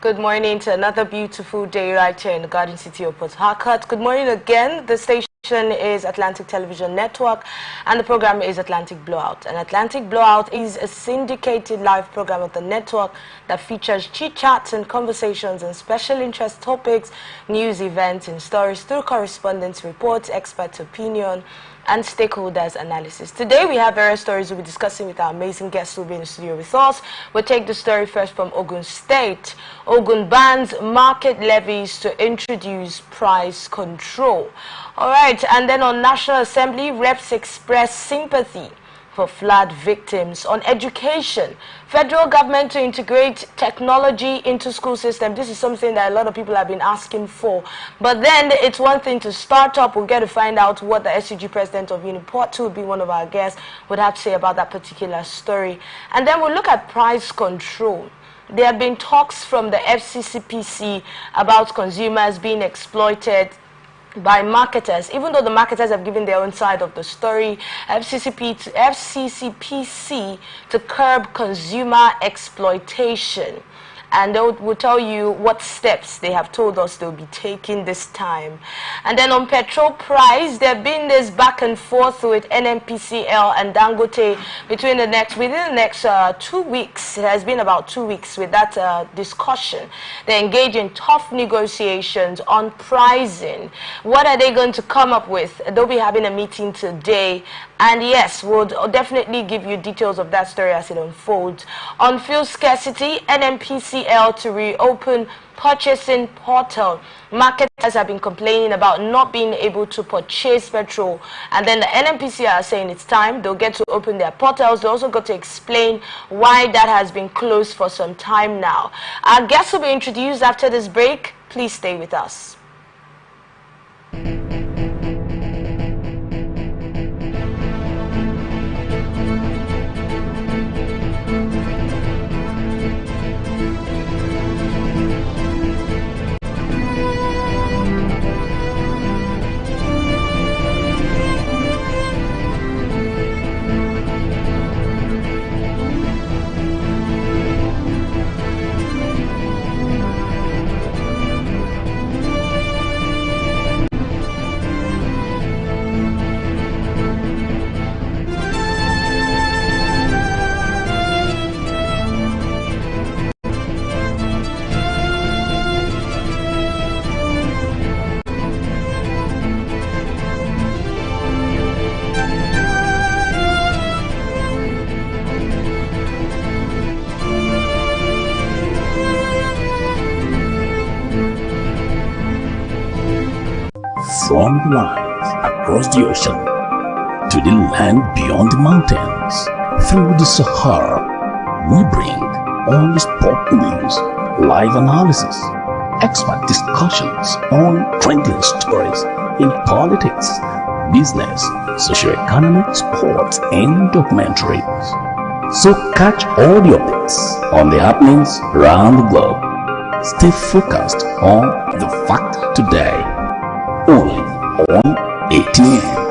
Good morning to another beautiful day right here in the Garden City of Port Harcourt. Good morning again. The station is Atlantic Television Network and the program is Atlantic Blowout. And Atlantic Blowout is a syndicated live program of the network that features chit-chats and conversations and special interest topics, news, events, and stories through correspondence reports, expert opinion, and stakeholders analysis. Today we have various stories we'll be discussing with our amazing guests who will be in the studio with us. We'll take the story first from Ogun State. Ogun bans market levies to introduce price control. All right, and then on National Assembly, reps express sympathy for flood victims. On education, federal government to integrate technology into school system. This is something that a lot of people have been asking for. But then it's one thing to start up. We'll get to find out what the SCG president of Uniport, who will be one of our guests, would have to say about that particular story. And then we'll look at price control. There have been talks from the FCCPC about consumers being exploited by marketers, even though the marketers have given their own side of the story. FCCPC to curb consumer exploitation, and they will tell you what steps they have told us they'll be taking this time. And then on petrol price, there have been this back and forth with NNPCL and Dangote within the next 2 weeks. It has been about 2 weeks with that discussion. They engage in tough negotiations on pricing. What are they going to come up with? They'll be having a meeting today. And yes, we'll definitely give you details of that story as it unfolds. On fuel scarcity, NNPCL to reopen purchasing portal. Marketers have been complaining about not being able to purchase petrol, and then the NNPCL are saying it's time. They'll get to open their portals. They also got to explain why that has been closed for some time now. Our guests will be introduced after this break. Please stay with us. From the lines across the ocean to the land beyond the mountains, through the Sahara, we bring all the sport news, live analysis, expert discussions on trending stories in politics, business, socio-economic, sports, and documentaries. So catch all the updates on the happenings around the globe. Stay focused on the fact today. Only on ATN.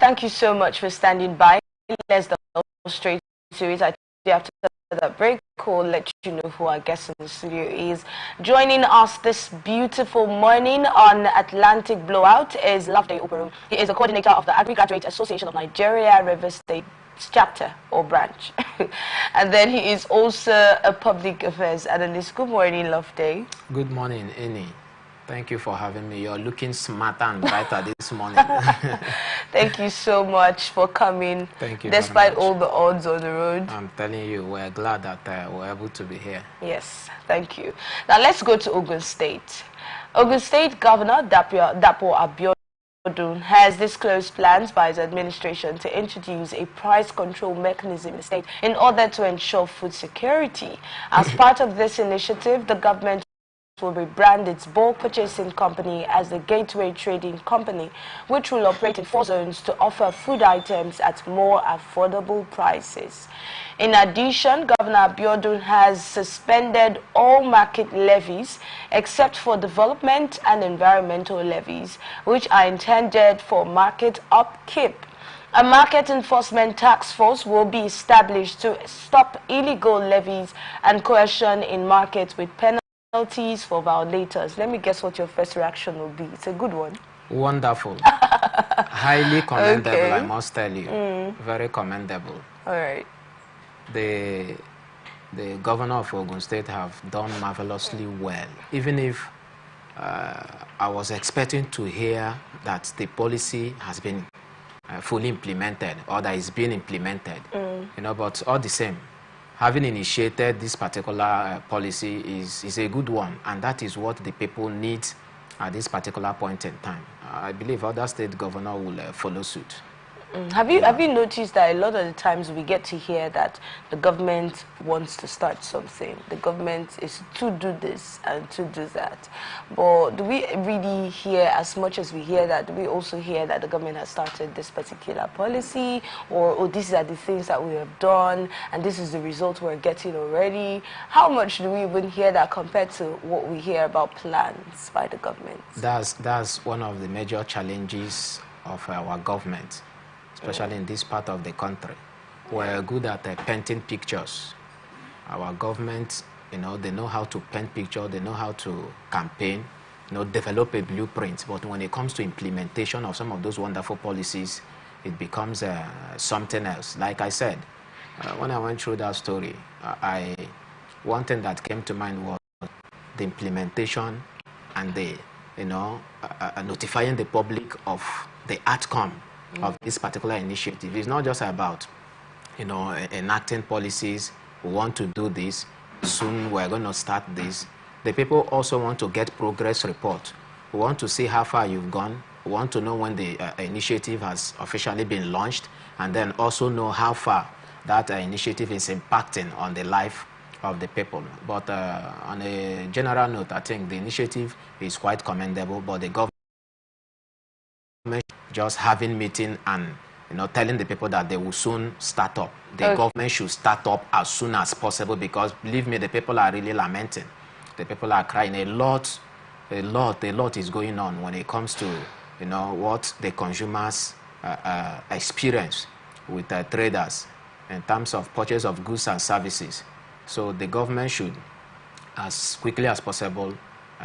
thank you so much for standing by. Let's go straight to it. I after that break, we'll let you know who our guest in the studio is. Joining us this beautiful morning on Atlantic Blowout is Loveday Operum. He is a coordinator of the Agri-Graduate Association of Nigeria, Rivers State chapter or branch. And then he is also a public affairs analyst. Good morning, Loveday. Good morning, Eni. Thank you for having me. You're looking smarter and brighter this morning. Thank you so much for coming. Thank you. Despite all the odds on the road. I'm telling you, we're glad that we're able to be here. Yes, thank you. Now let's go to Ogun State. Ogun State Governor Dapo Abiodun has disclosed plans by his administration to introduce a price control mechanism in the state in order to ensure food security. As part of this initiative, the government will rebrand its bulk purchasing company as the Gateway Trading Company, which will operate in 4 zones to offer food items at more affordable prices. In addition, Governor Abiodun has suspended all market levies except for development and environmental levies, which are intended for market upkeep. A market enforcement task force will be established to stop illegal levies and coercion in markets with penalties for violators. Let me guess what your first reaction will be. It's a good one. Wonderful. Highly commendable, okay. I must tell you. Very commendable. All right. The governor of Ogun State have done marvelously well. Even if I was expecting to hear that the policy has been fully implemented or that is being implemented, you know, but all the same, having initiated this particular policy is a good one, and that is what the people need at this particular point in time. I believe other state governors will follow suit. Have you noticed that a lot of the times we get to hear that the government wants to start something, the government is to do this and to do that, but do we really hear, as much as we hear that, do we also hear that the government has started this particular policy, or these are the things that we have done and this is the result we're getting already? How much do we even hear that compared to what we hear about plans by the government? That's one of the major challenges of our government, especially in this part of the country. We're good at painting pictures. Our government, you know, they know how to paint pictures, they know how to campaign, you know, develop a blueprint. But when it comes to implementation of some of those wonderful policies, it becomes something else. Like I said, when I went through that story, one thing that came to mind was the implementation and the, you know, notifying the public of the outcome of this particular initiative. It's not just about, you know, enacting policies. We want to do this. Soon we're going to start this. The people also want to get progress report. We want to see how far you've gone. We want to know when the initiative has officially been launched, and then also know how far that initiative is impacting on the life of the people. But on a general note, I think the initiative is quite commendable, but the government just having meeting and, you know, telling the people that they will soon start up. The government should start up as soon as possible, because believe me, the people are really lamenting. The people are crying. A lot is going on when it comes to, you know, what the consumers experience with traders in terms of purchase of goods and services. So the government should, as quickly as possible,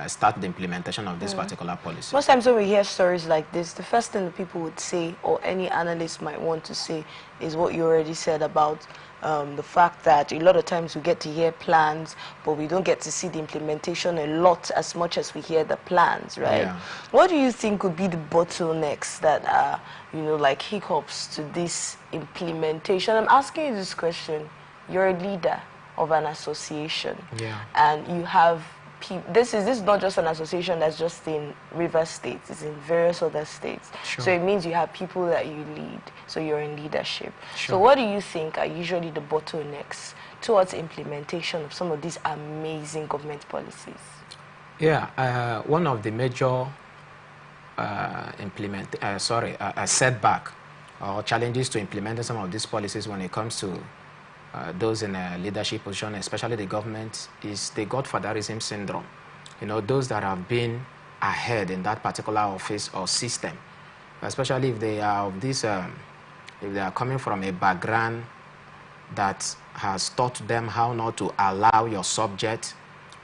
start the implementation of this particular policy. Most times when we hear stories like this, the first thing that people would say, or any analyst might want to say, is what you already said about the fact that a lot of times we get to hear plans, but we don't get to see the implementation a lot as much as we hear the plans, right? Yeah. What do you think would be the bottlenecks that are, you know, like hiccups to this implementation? I'm asking you this question. You're a leader of an association, and you have this is not just an association that's just in Rivers State, it's in various other states. Sure. So it means you have people that you lead, so you're in leadership. Sure. So what do you think are usually the bottlenecks towards implementation of some of these amazing government policies? Yeah, one of the major setback or challenges to implementing some of these policies when it comes to those in a leadership position, especially the government, is the godfatherism syndrome. You know, those that have been ahead in that particular office or system, especially if they are of this, if they are coming from a background that has taught them how not to allow your subject,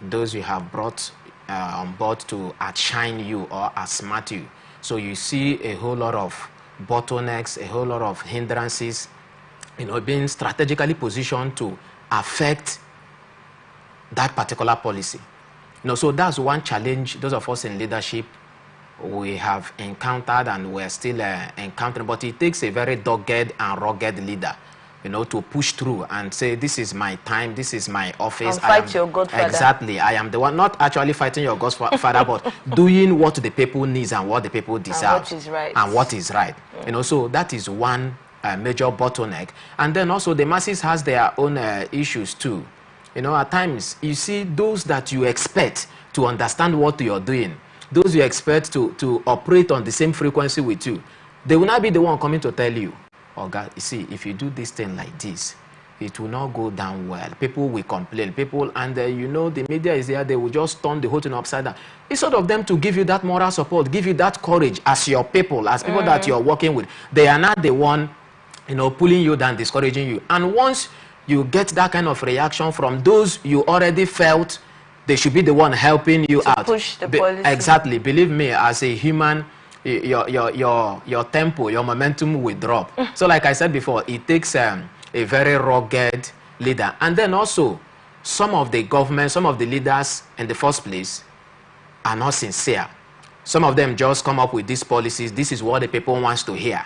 those you have brought on board, to outshine you or outsmart you. So you see a whole lot of bottlenecks, a whole lot of hindrances, being strategically positioned to affect that particular policy. So that's one challenge those of us in leadership we have encountered and we're still encountering. But it takes a very dogged and rugged leader, to push through and say, this is my time, this is my office. And fight your Godfather. Exactly. I am the one, not actually fighting your Godfather, but doing what the people needs and what the people deserve. And what is right. And what is right. So that is one major bottleneck. And then also the masses has their own issues too. At times, you see those that you expect to understand what you're doing, those you expect to operate on the same frequency with you, they will not be the one coming to tell you, oh God, you see, if you do this thing like this, it will not go down well. People will complain. People, and the media is there, they will just turn the whole thing upside down. Instead of them to give you that moral support, give you that courage as your people, as people that you're working with, they are not the one, pulling you down, discouraging you. And once you get that kind of reaction from those you already felt they should be the one helping you out. Push the policy. Exactly. Believe me, as a human, your tempo, your momentum will drop. So like I said before, it takes a very rugged leader. And then also, some of the government, some of the leaders in the first place are not sincere. Some of them just come up with these policies. This is what the people wants to hear.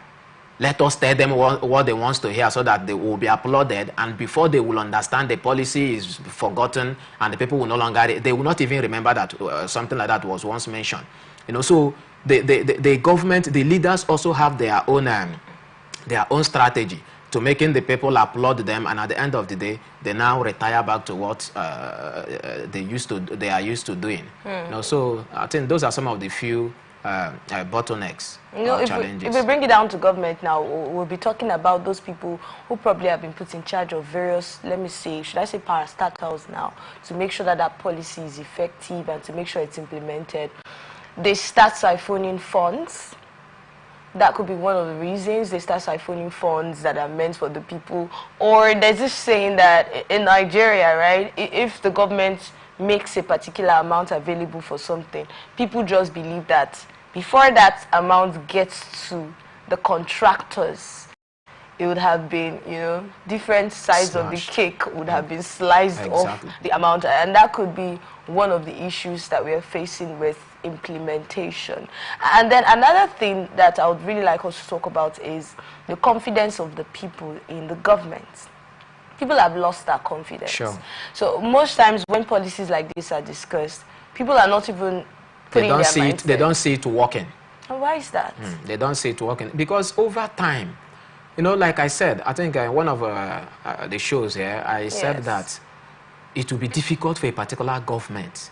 Let us tell them what they want to hear so that they will be applauded, and before they will understand, the policy is forgotten and the people will no longer, they will not even remember that something like that was once mentioned. So the government, the leaders also have their own strategy to making the people applaud them, and at the end of the day, they now retire back to what they are used to doing. So I think those are some of the few bottlenecks, challenges. If we bring it down to government now, we'll be talking about those people who probably have been put in charge of various, let me say, should I say parastatals now, to make sure that that policy is effective and to make sure it's implemented. They start siphoning funds. That could be one of the reasons. They start siphoning funds that are meant for the people. Or there's this saying that in Nigeria, right, if the government makes a particular amount available for something, people just believe that before that amount gets to the contractors, it would have been, different sides of the cake would have been sliced off the amount. And that could be one of the issues that we are facing with implementation. And then another thing that I would really like us to talk about is the confidence of the people in the government. People have lost that confidence. Sure. So most times when policies like this are discussed, people are not even putting their minds They don't see it working. And why is that? They don't see it working because over time, like I said, I think one of the shows here, I said that it will be difficult for a particular government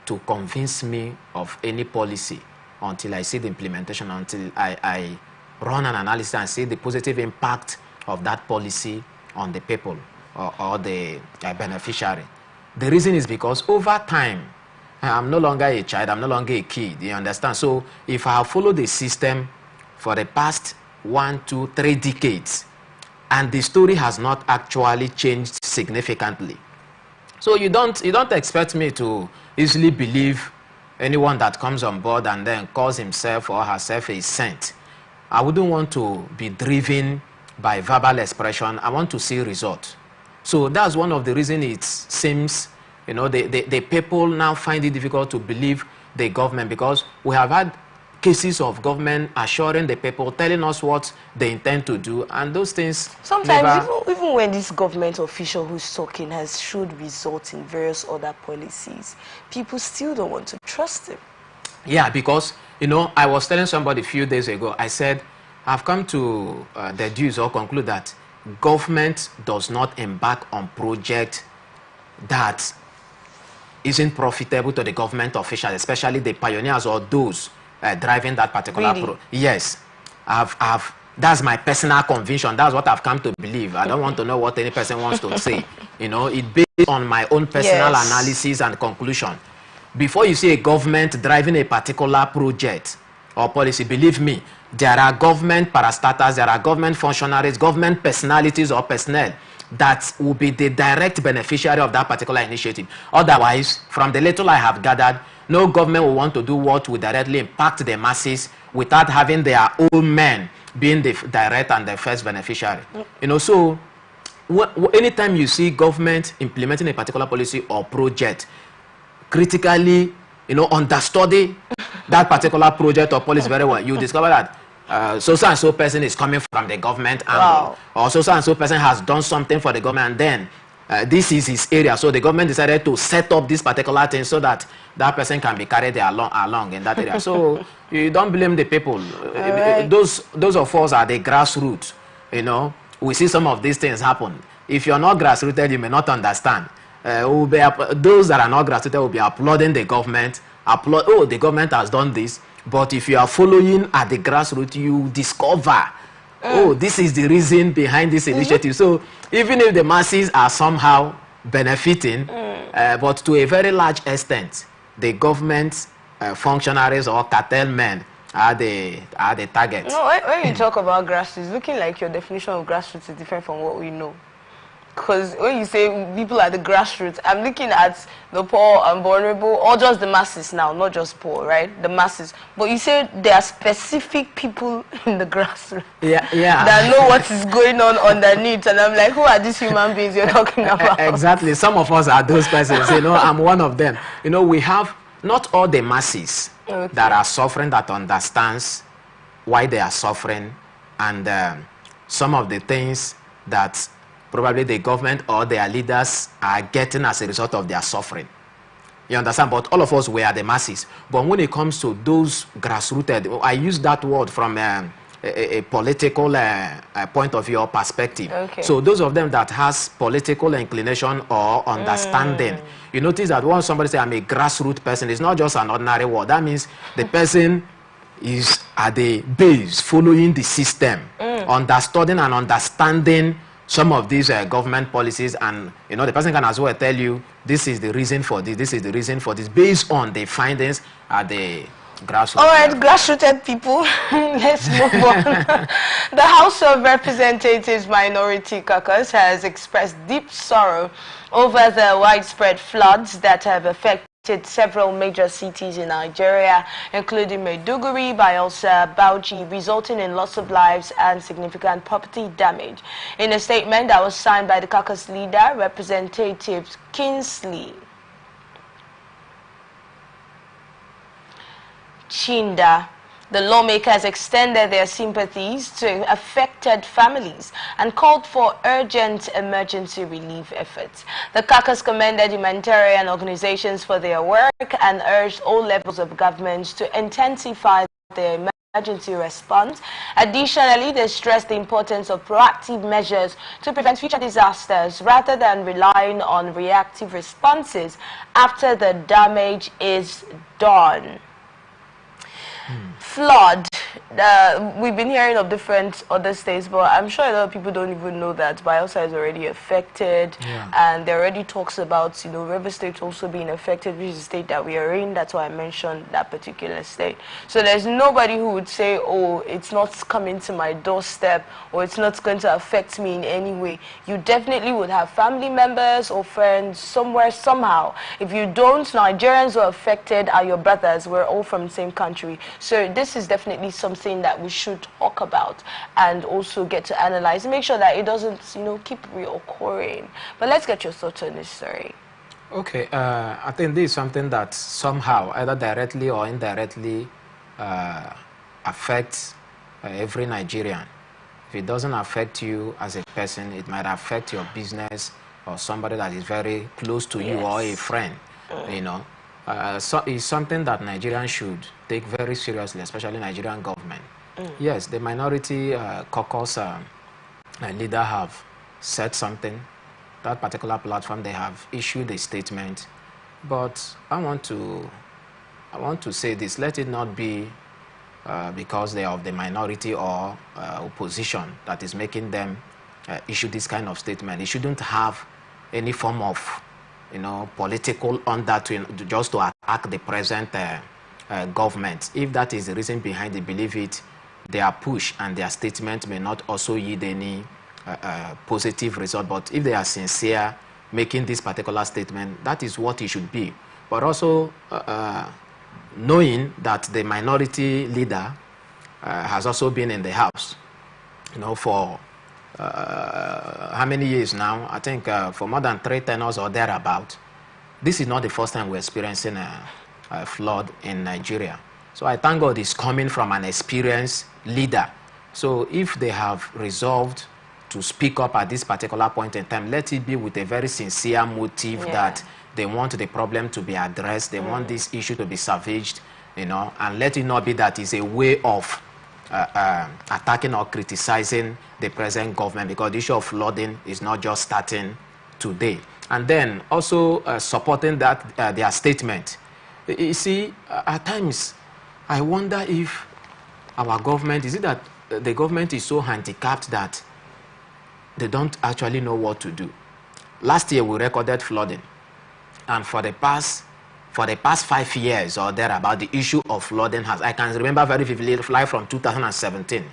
to convince me of any policy until I see the implementation, until I run an analysis and see the positive impact of that policy on the people or the beneficiary. The reason is because over time, I'm no longer a child, I'm no longer a kid, you understand? So if I have followed the system for the past 1, 2, 3 decades, and the story has not actually changed significantly, so you don't expect me to easily believe anyone that comes on board and then calls himself or herself a saint. I wouldn't want to be driven by verbal expression. I want to see results. So that's one of the reasons it seems, the people now find it difficult to believe the government, because we have had cases of government assuring the people, telling us what they intend to do, and those things sometimes even when this government official who's talking has showed results in various other policies, people still don't want to trust him. Yeah, because I was telling somebody a few days ago, I said I've come to deduce or conclude that government does not embark on projects that isn't profitable to the government officials, especially the pioneers or those driving that particular Yes, that's my personal conviction. That's what I've come to believe. I don't want to know what any person wants to say. It's based on my own personal analysis and conclusion. Before you see a government driving a particular project, or policy, believe me, there are government parastatals, there are government functionaries, government personalities or personnel that will be the direct beneficiary of that particular initiative. Otherwise, from the little I have gathered, no government will want to do what will directly impact the masses without having their own men being the direct and the first beneficiary. You know, so anytime you see government implementing a particular policy or project, critically, you know, understudy that particular project or policy very well, you discover that so and so person is coming from the government angle, or so and so person has done something for the government, and then this is his area, so the government decided to set up this particular thing so that that person can be carried along in that area. So you don't blame the people. Right. Those of us are the grassroots. You know, we see some of these things happen. If you're not grassrooted, you may not understand. Those that are not grassrooted will be applauding the government. Oh, the government has done this. But if you are following at the grassroots, you discover, oh, this is the reason behind this initiative. So even if the masses are somehow benefiting, but to a very large extent, the government functionaries or cartel men are the target. No, when you talk about grassroots, looking like your definition of grassroots is different from what we know. Because when you say people are the grassroots, I'm looking at the poor and vulnerable, or just the masses now, not just poor, right? The masses. But you say there are specific people in the grassroots that know what is going on underneath. And I'm like, who are these human beings you're talking about? Exactly. Some of us are those persons. You know, I'm one of them. You know, we have not all the masses that are suffering that understands why they are suffering, and some of the things that probably the government or their leaders are getting as a result of their suffering. You understand? But all of us, we are the masses. But when it comes to those grassrooted, I use that word from a political point of view or perspective. So those of them that has political inclination or understanding, you notice that when somebody says, I'm a grassroots person, it's not just an ordinary word. That means the person is at the base, following the system, understanding and understanding some of these government policies, and you know, the person can as well tell you this is the reason for this, this is the reason for this, based on the findings at the grassroots. All right, grassrooted people, let's move on. The House of Representatives Minority Caucus has expressed deep sorrow over the widespread floods that have affected several major cities in Nigeria, including Maiduguri, Bayelsa, Bauchi, resulting in loss of lives and significant property damage. In a statement that was signed by the caucus leader, Representative Kingsley Chinda, the lawmakers extended their sympathies to affected families and called for urgent emergency relief efforts. The caucus commended humanitarian organizations for their work and urged all levels of government to intensify their emergency response. Additionally, they stressed the importance of proactive measures to prevent future disasters rather than relying on reactive responses after the damage is done. Flood. We've been hearing of different other states, but I'm sure a lot of people don't even know that Bayelsa is already affected, and there are already talks about, you know, River State also being affected, which is the state that we are in. That's why I mentioned that particular state. So there's nobody who would say, oh, it's not coming to my doorstep, or it's not going to affect me in any way. You definitely would have family members or friends somewhere, somehow. If you don't, Nigerians who are affected are your brothers. We're all from the same country. So this is definitely something that we should talk about and also get to analyze and make sure that it doesn't, you know, keep reoccurring. But let's get your thoughts on this story. Okay, I think this is something that somehow, either directly or indirectly, affects every Nigerian. If it doesn't affect you as a person, it might affect your business or somebody that is very close to you or a friend, you know. So it's something that Nigerians should take very seriously, especially Nigerian government. Yes, the minority caucus leader have said something. That particular platform, they have issued a statement. But I want to say this. Let it not be because they are of the minority or opposition that is making them issue this kind of statement. It shouldn't have any form of, you know, political under to just to attack the present government. If that is the reason behind it, believe it, their push and their statement may not also yield any positive result. But if they are sincere making this particular statement, that is what it should be. But also knowing that the minority leader has also been in the house, for how many years now? I think for more than 3 tenors or thereabout. This is not the first time we're experiencing a flood in Nigeria. So I thank God it's coming from an experienced leader. So if they have resolved to speak up at this particular point in time, let it be with a very sincere motive that they want the problem to be addressed, they want this issue to be salvaged, and let it not be that it's a way of attacking or criticizing the present government, because the issue of flooding is not just starting today. And then also supporting that their statement. You see, at times I wonder if our government, is it that the government is so handicapped that they don't actually know what to do? Last year we recorded flooding, and for the past 5 years or thereabout, the issue of flooding I can remember very vividly, like from 2017,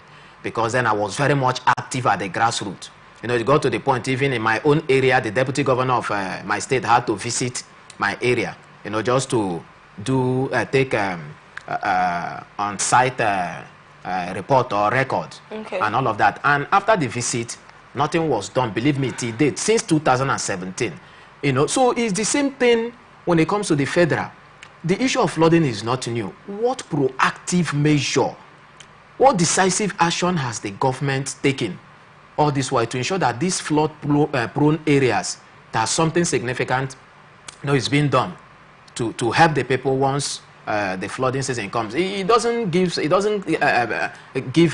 because then I was very much active at the grassroots. It got to the point, even in my own area, the deputy governor of my state had to visit my area, just to take on-site report or record and all of that. And after the visit, nothing was done. Believe me, till date, since 2017. So it's the same thing when it comes to the federal. The issue of flooding is not new. What proactive measure, what decisive action has the government taken all this while to ensure that these flood-prone areas, that something significant is being done to help the people once the flooding season comes? It doesn't give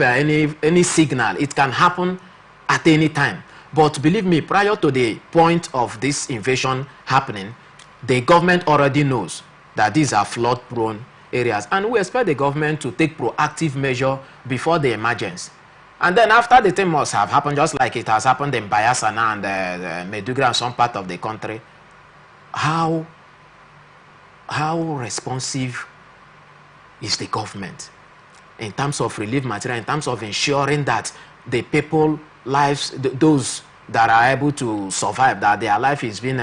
any signal. It can happen at any time. But believe me, prior to the point of this invasion happening, the government already knows that these are flood-prone areas, and we expect the government to take proactive measure before the emergence. And then after the thing must have happened, just like it has happened in Bayelsa and Maiduguri and some part of the country, how responsive is the government in terms of relief material, in terms of ensuring that the people lives, those that are able to survive, that their life is being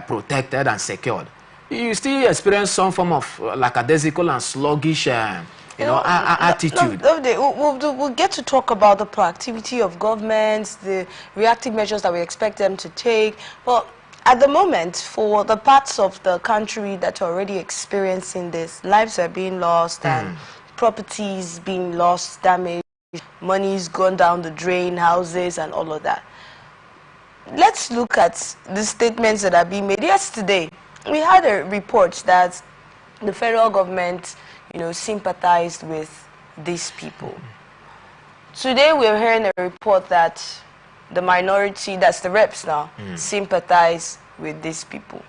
protected and secured? You still experience some form of lackadaisical and sluggish attitude. We'll get to talk about the proactivity of governments, the reactive measures that we expect them to take. But at the moment, for the parts of the country that are already experiencing this, lives are being lost and properties being lost, damaged, money's gone down the drain, houses and all of that. Let's look at the statements that are being made. Yesterday, we had a report that the federal government sympathized with these people. Today we're hearing a report that the minority, that's the reps now, sympathize with these people.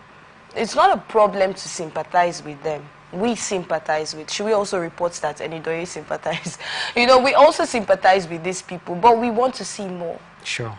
It's not a problem to sympathize with them. We sympathize with. Should we also report that Enidoye sympathize? We also sympathize with these people, but we want to see more. Sure.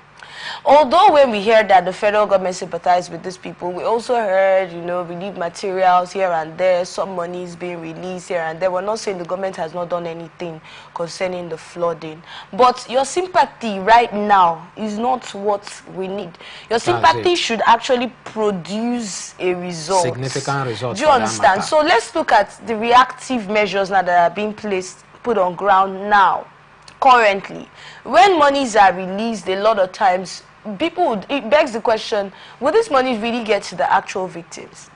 Although when we heard that the federal government sympathized with these people, we also heard, relief materials here and there, some money is being released here and there. We're not saying the government has not done anything concerning the flooding. But your sympathy right now is not what we need. Your sympathy should actually produce a result. Significant result. Do you understand? So let's look at the reactive measures now that are being put on ground now. Currently, when monies are released, a lot of times it begs the question, will this money really get to the actual victims?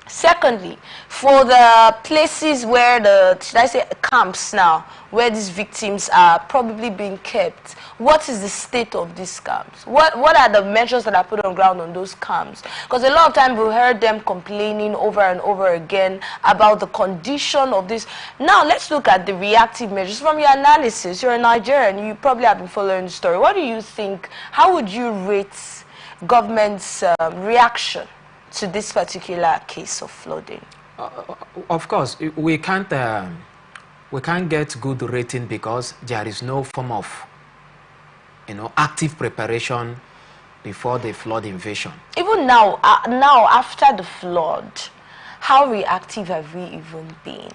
Secondly, for the places where should I say camps now, where these victims are probably being kept, what is the state of these camps? What are the measures that are put on ground on those camps? Because a lot of times we heard them complaining over and over again about the condition of this. Now let's look at the reactive measures. From your analysis, you're a Nigerian, you probably have been following the story. What do you think? How would you rate government's reaction to this particular case of flooding? Of course, we can't get good rating because there is no form of active preparation before the flood invasion. Even now, after the flood, how reactive have we even been?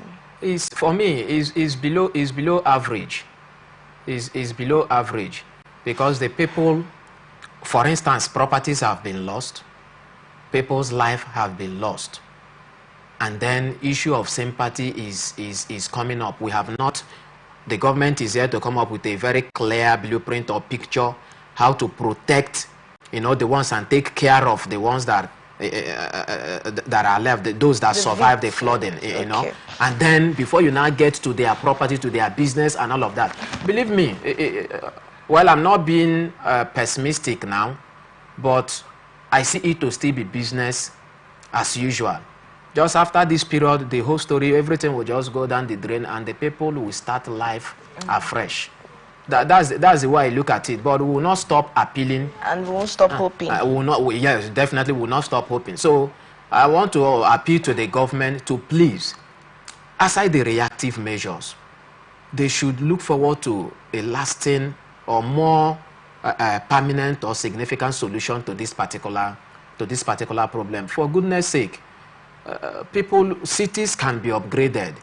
For me, is below average. Is below average, because the people, for instance, properties have been lost, people's life have been lost, and then issue of sympathy is coming up. We have not, the government is here to come up with a very clear blueprint or picture how to protect, you know, the ones and take care of the ones that that are left, those that survived the flooding, you know. And then before you now get to their property, to their business and all of that, believe me, well, I'm not being pessimistic now, but I see it to still be business as usual. Just after this period, the whole story, everything will just go down the drain, and the people will start life afresh. That's the way I look at it. But we will not stop appealing, and we won't stop hoping. Yes, definitely will not stop hoping. So I want to appeal to the government to please, aside the reactive measures, they should look forward to a lasting or more permanent or significant solution to this particular problem. For goodness sake, cities can be upgraded.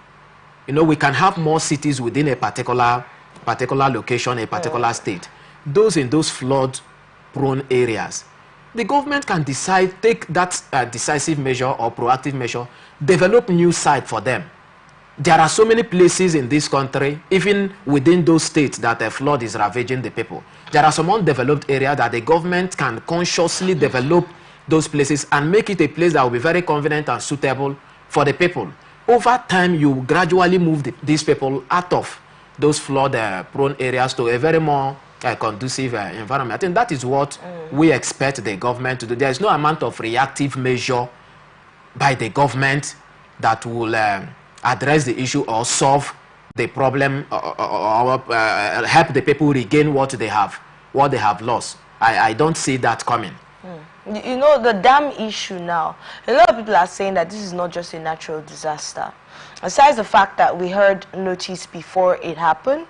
You know, we can have more cities within a particular location, a particular state. Those in those flood-prone areas, the government can decide, take that decisive measure or proactive measure, develop new site for them. There are so many places in this country, even within those states, that a flood is ravaging the people. There are some undeveloped areas that the government can consciously develop those places and make it a place that will be very convenient and suitable for the people. Over time, you gradually move these people out of those flood-prone areas to a very more conducive environment. I think that is what we expect the government to do. There is no amount of reactive measure by the government that will address the issue or solve the problem or help the people regain what they have lost. I don't see that coming. You know, the dam issue now, a lot of people are saying that this is not just a natural disaster. Besides the fact that we heard notice before it happened,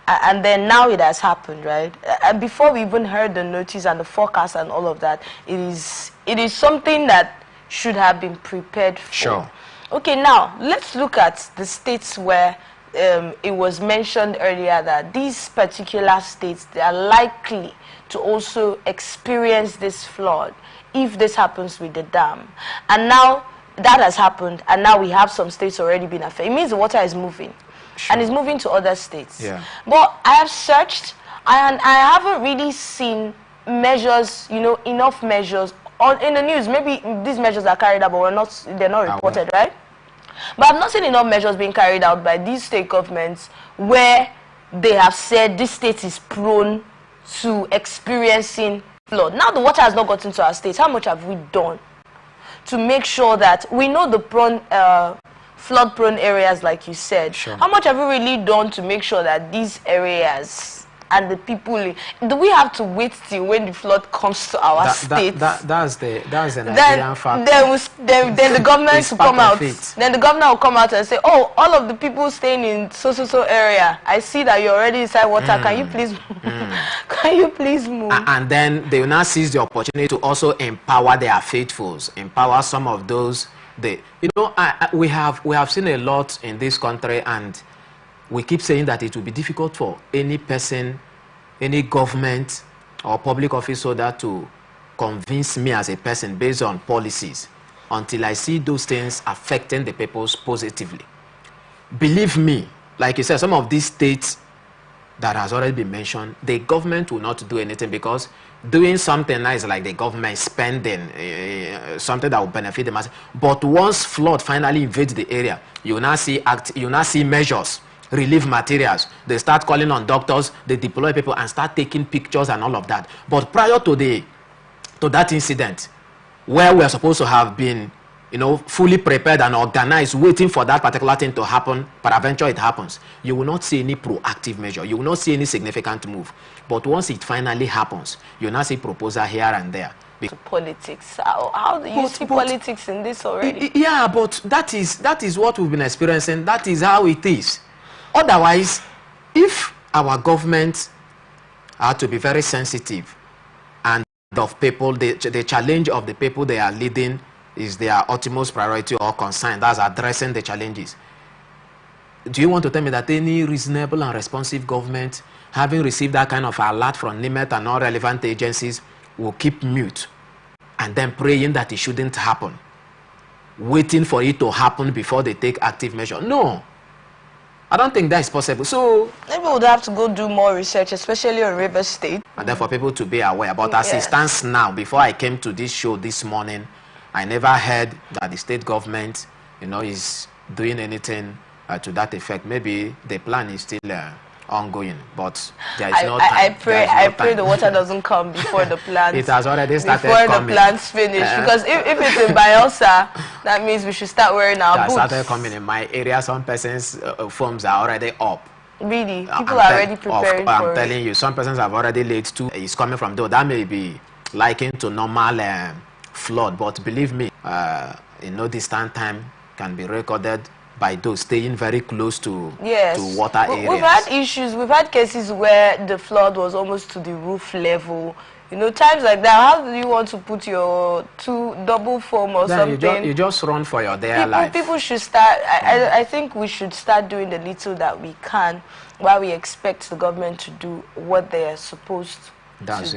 and then now it has happened, right? And before we even heard the notice and the forecast and all of that, it is something that should have been prepared for. Sure. Okay, now let's look at the states where it was mentioned earlier that these particular states, they are likely to also experience this flood if this happens with the dam. And now that has happened, and now we have some states already been affected. It means the water is moving, and it's moving to other states. Yeah. But I have searched, and I haven't really seen measures, you know, enough measures in the news. Maybe these measures are carried out, but they're not reported, right? But I've not seen enough measures being carried out by these state governments where they have said this state is prone to experiencing flood. Now the water has not gotten to our states. How much have we done to make sure that we know the flood-prone areas, like you said? Sure. How much have we really done to make sure that these areas and the people, do we have to wait till when the flood comes to our states? That's the Nigerian fact. Then the government will come out. Then the governor will come out and say, "Oh, all of the people staying in so area, I see that you're already inside water. Can you please, can you please move?" And then they will now seize the opportunity to also empower their faithfuls, empower some of those. You know, we have seen a lot in this country, and we keep saying that it will be difficult for any person, any government or public office holder to convince me as a person based on policies until I see those things affecting the people positively. Believe me, like you said, some of these states that has already been mentioned, the government will not do anything, because doing something nice like the government spending something that will benefit the masses. But once flood finally invades the area, you now see measures, relief materials. They start calling on doctors, they deploy people and start taking pictures and all of that. But prior to that incident, where we are supposed to have been, you know, fully prepared and organized, waiting for that particular thing to happen, peradventure it happens, you will not see any proactive measure. You will not see any significant move. But once it finally happens, you will now see proposal here and there. Politics. How do you see politics in this already? Yeah, but that is what we've been experiencing. That is how it is. Otherwise, if our government are to be very sensitive and of people, the challenge of the people they are leading is their utmost priority or concern. That's addressing the challenges. Do you want to tell me that any reasonable and responsive government, having received that kind of alert from NIMET and all relevant agencies, will keep mute and then praying that it shouldn't happen, waiting for it to happen before they take active measure? No. I don't think that is possible. So maybe we would have to go do more research, especially on River State. And then for people to be aware. But as it stands now, before I came to this show this morning, I never heard that the state government, is doing anything to that effect. Maybe the plan is still ongoing, but there is no time. I pray the water doesn't come before the plants. It has already started before coming. The plants finish. Because if it's in Bayelsa, that means we should start wearing our boots. It has started coming in my area. Some persons' phones are already up. Really? People are already preparing for it. I'm telling you, some persons have already laid to. It's coming from though. That may be likened to normal flood, but believe me, in no distant time can be recorded by those staying very close to water areas. We've had issues, we've had cases where the flood was almost to the roof level. Times like that, how do you want to put your double foam or something? You just run for your dear life. People should start, I think we should start doing the little that we can while we expect the government to do what they are supposed to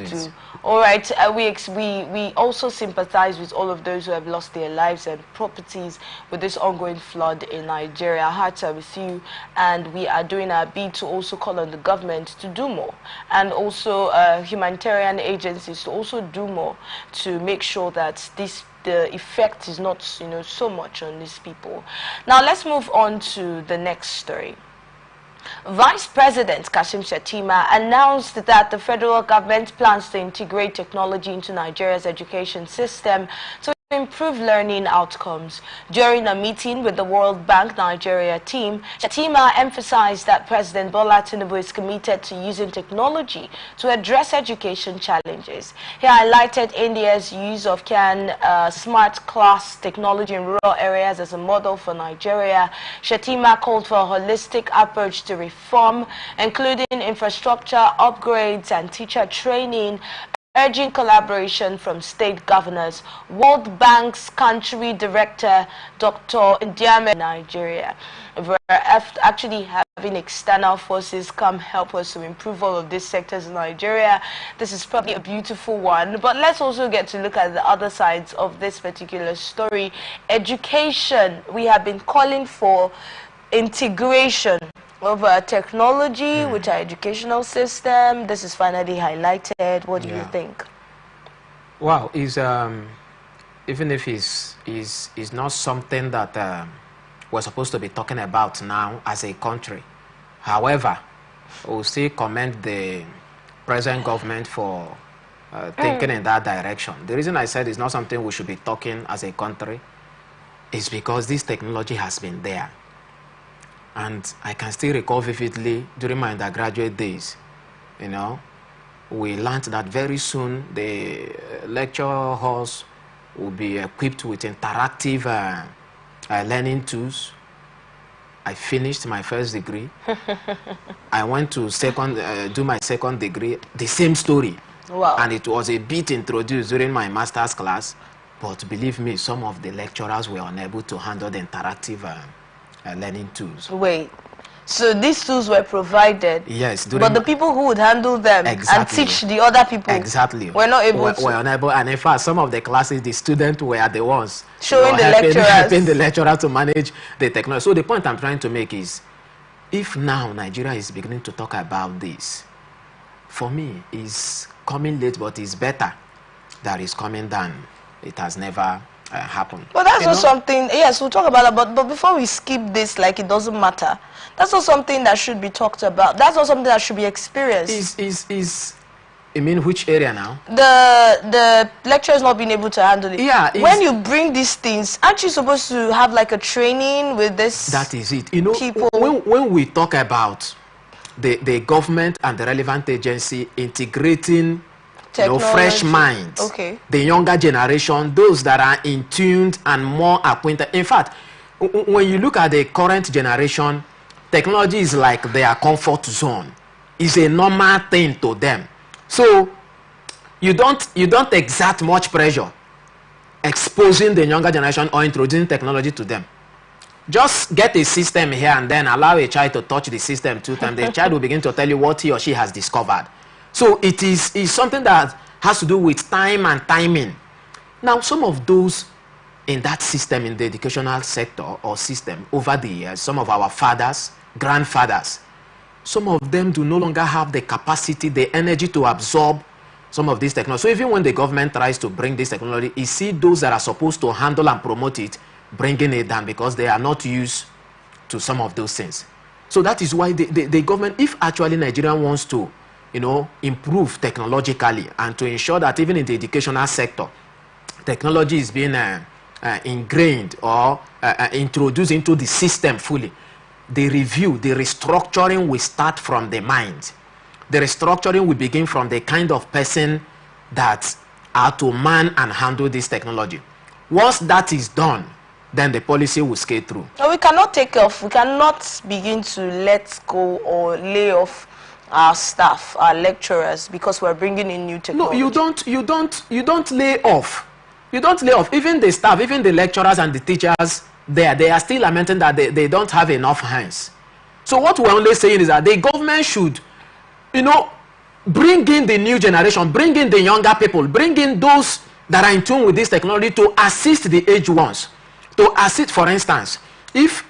do. All right, we also sympathize with all of those who have lost their lives and properties with this ongoing flood in Nigeria. Our hearts are with you, and we are doing our bit to also call on the government to do more, and also humanitarian agencies to also do more to make sure that the effect is not so much on these people. Now let's move on to the next story. Vice President Kashim Shettima announced that the federal government plans to integrate technology into Nigeria's education system to improve learning outcomes. During a meeting with the World Bank Nigeria team, Shettima emphasized that President Bola Tinubu is committed to using technology to address education challenges. He highlighted India's use of smart class technology in rural areas as a model for Nigeria. Shettima called for a holistic approach to reform, including infrastructure upgrades and teacher training, urging collaboration from state governors. World Bank's country director, Dr. Ndiame, Nigeria. We're actually having external forces come help us to improve all of these sectors in Nigeria. This is probably a beautiful one, but let's also get to look at the other sides of this particular story. Education, we have been calling for integration of technology with our educational system. This is finally highlighted. What do you think? Well, even if it's not something that we're supposed to be talking about now as a country. However, we'll still commend the present government for thinking in that direction. The reason I said it's not something we should be talking as a country is because this technology has been there. And I can still recall vividly during my undergraduate days, we learned that very soon the lecture halls will be equipped with interactive learning tools. I finished my first degree. I went to do my second degree, the same story. Wow. And it was a bit introduced during my master's class, but believe me, some of the lecturers were unable to handle the interactive learning tools. Wait, so these tools were provided? Yes. But the people who would handle them and teach the other people were not able to? Were unable, and in fact, some of the classes, the students were the ones showing helping the lecturer to manage the technology. So the point I'm trying to make is, if now Nigeria is beginning to talk about this, for me, it's coming late, but it's better that it's coming than it has never happen. But that's not something, yes, we'll talk about that, but before we skip this like it doesn't matter, that's not something that should be talked about. That's not something that should be experienced. You mean which area now? The lecturers not being able to handle it. Yeah. When you bring these things, aren't you supposed to have like a training with this? That is it. People. When we talk about the government and the relevant agency integrating fresh minds, the younger generation, those that are in tuned and more acquainted. In fact, when you look at the current generation, technology is like their comfort zone. It's a normal thing to them. So you don't exert much pressure exposing the younger generation or introducing technology to them. Just get a system here and then allow a child to touch the system 2 times. The child will begin to tell you what he or she has discovered. So it is something that has to do with time and timing. Now, some of those in that system, in the educational sector or system, over the years, some of our fathers, grandfathers, some of them do no longer have the capacity, the energy to absorb some of this technology. So even when the government tries to bring this technology, you see those that are supposed to handle and promote it, bringing it down because they are not used to some of those things. So that is why the government, if actually Nigeria wants to, improve technologically and to ensure that even in the educational sector, technology is being ingrained or introduced into the system fully, the review, the restructuring will start from the mind. The restructuring will begin from the kind of person that are to man and handle this technology. Once that is done, then the policy will skate through. No, we cannot take off. We cannot begin to let go or lay off our staff, our lecturers, because we're bringing in new technology. No, you don't lay off. You don't lay off. Even the staff, even the lecturers and the teachers, they are still lamenting that they don't have enough hands. So what we're only saying is that the government should, bring in the new generation, bring in the younger people, bring in those that are in tune with this technology to assist the aged ones. To assist, for instance, if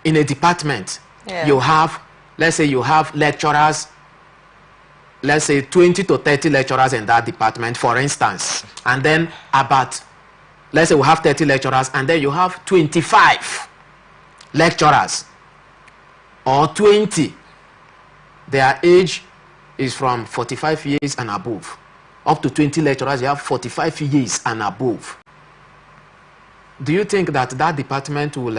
in a department you have, let's say you have lecturers, let's say 20 to 30 lecturers in that department, for instance, and then let's say we have 30 lecturers, and then you have 25 lecturers, or 20, their age is from 45 years and above. Up to 20 lecturers, you have 45 years and above. Do you think that department will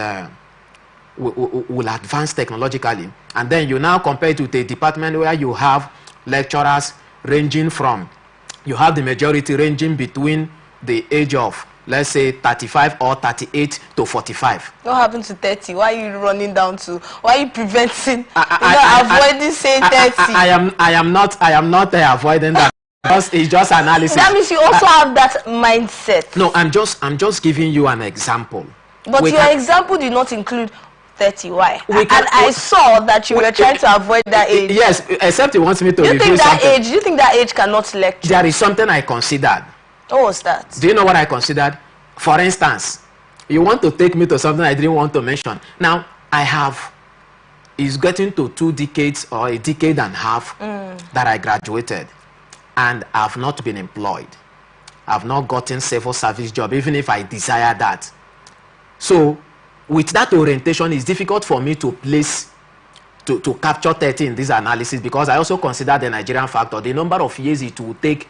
advance technologically? And then you now compare it with a department where you have lecturers ranging from, you have the majority ranging between the age of, let's say, 35 or 38 to 45. What happened to 30? Why are you running down to, why are you preventing, avoiding saying 30? I am not avoiding that. It's just analysis. That means you also have that mindset. No, I'm just giving you an example. But your example did not include 30. Why? I saw that you were trying to avoid that age. Yes, except he wants me to review something. Do you think that age cannot lecture? There is something I considered. What was that? Do you know what I considered? For instance, you want to take me to something I didn't want to mention. Now, it's getting to 2 decades or a decade and a half that I graduated. And I've not been employed. I've not gotten civil service job, even if I desire that. So, with that orientation, it's difficult for me to capture 30 in this analysis, because I also consider the Nigerian factor, the number of years it will take,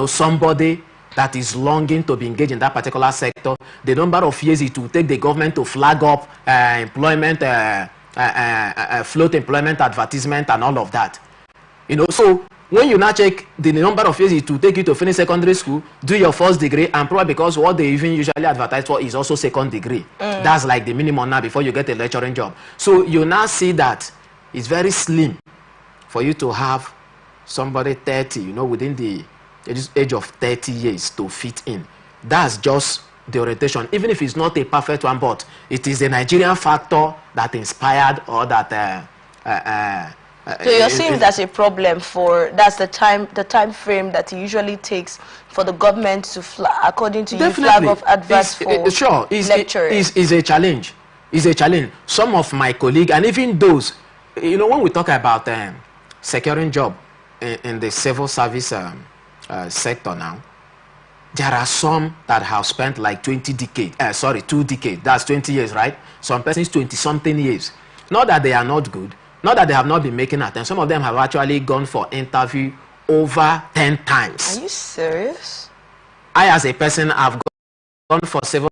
somebody that is longing to be engaged in that particular sector, the number of years it will take the government to flag up employment, float employment advertisement and all of that. So when you now check the number of years it will take you to finish secondary school, do your first degree, and probably because what they even usually advertise for is also second degree. That's like the minimum now before you get a lecturing job. So you now see that it's very slim for you to have somebody 30, within the age of 30 years to fit in. That's just the orientation, even if it's not a perfect one, but it is the Nigerian factor that inspired or that so you're saying that's a problem that's the time frame that it usually takes for the government to according to you, flag off adverts for lecturers. It's a challenge. It's a challenge. Some of my colleagues, and even those, when we talk about securing job in the civil service sector now, there are some that have spent like 2 decades. That's 20 years, right? Some persons 20-something years. Not that they are not good. Not that they have not been making attempts. Some of them have actually gone for interview over 10 times. Are you serious? I, as a person, have gone for civil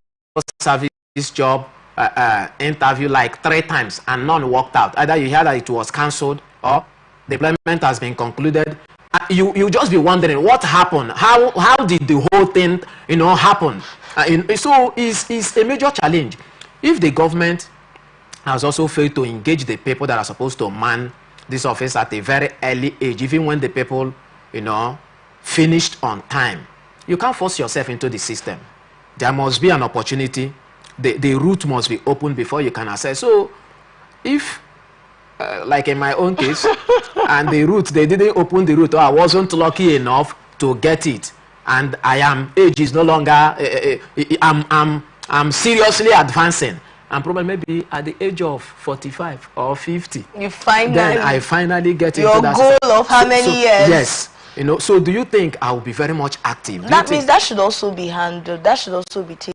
service job interview like 3 times and none worked out. Either you hear that it was cancelled or the employment has been concluded. You just be wondering what happened. How did the whole thing happen? So it's a major challenge. If the government has also failed to engage the people that are supposed to man this office at a very early age, even when the people, finished on time. You can't force yourself into the system. there must be an opportunity. The route must be open before you can access. So if like in my own case, and the route, they didn't open the route, or I wasn't lucky enough to get it, and age is no longer, I'm seriously advancing. And probably maybe at the age of 45 or 50, you finally, then I finally get your into that goal system. of how many years? Yes. You know, so do you think I will be very much active? That means that should also be handled. That should also be taken.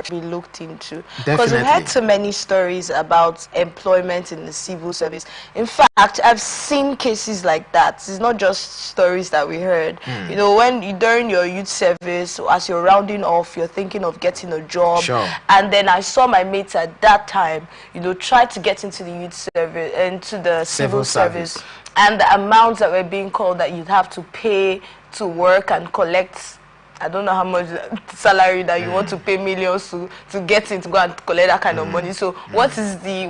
Be looked into, because we've heard so many stories about employment in the civil service. In fact, I've seen cases like that. It's not just stories that we heard. You know, when during your youth service, as you're rounding off, you're thinking of getting a job. Sure. And then I saw my mates at that time, you know, try to get into the youth service, into the civil service, and the amounts that were being called that you'd have to pay to work and collect. I don't know how much salary that you want to pay millions to get in, to go and collect that kind of money. So what is the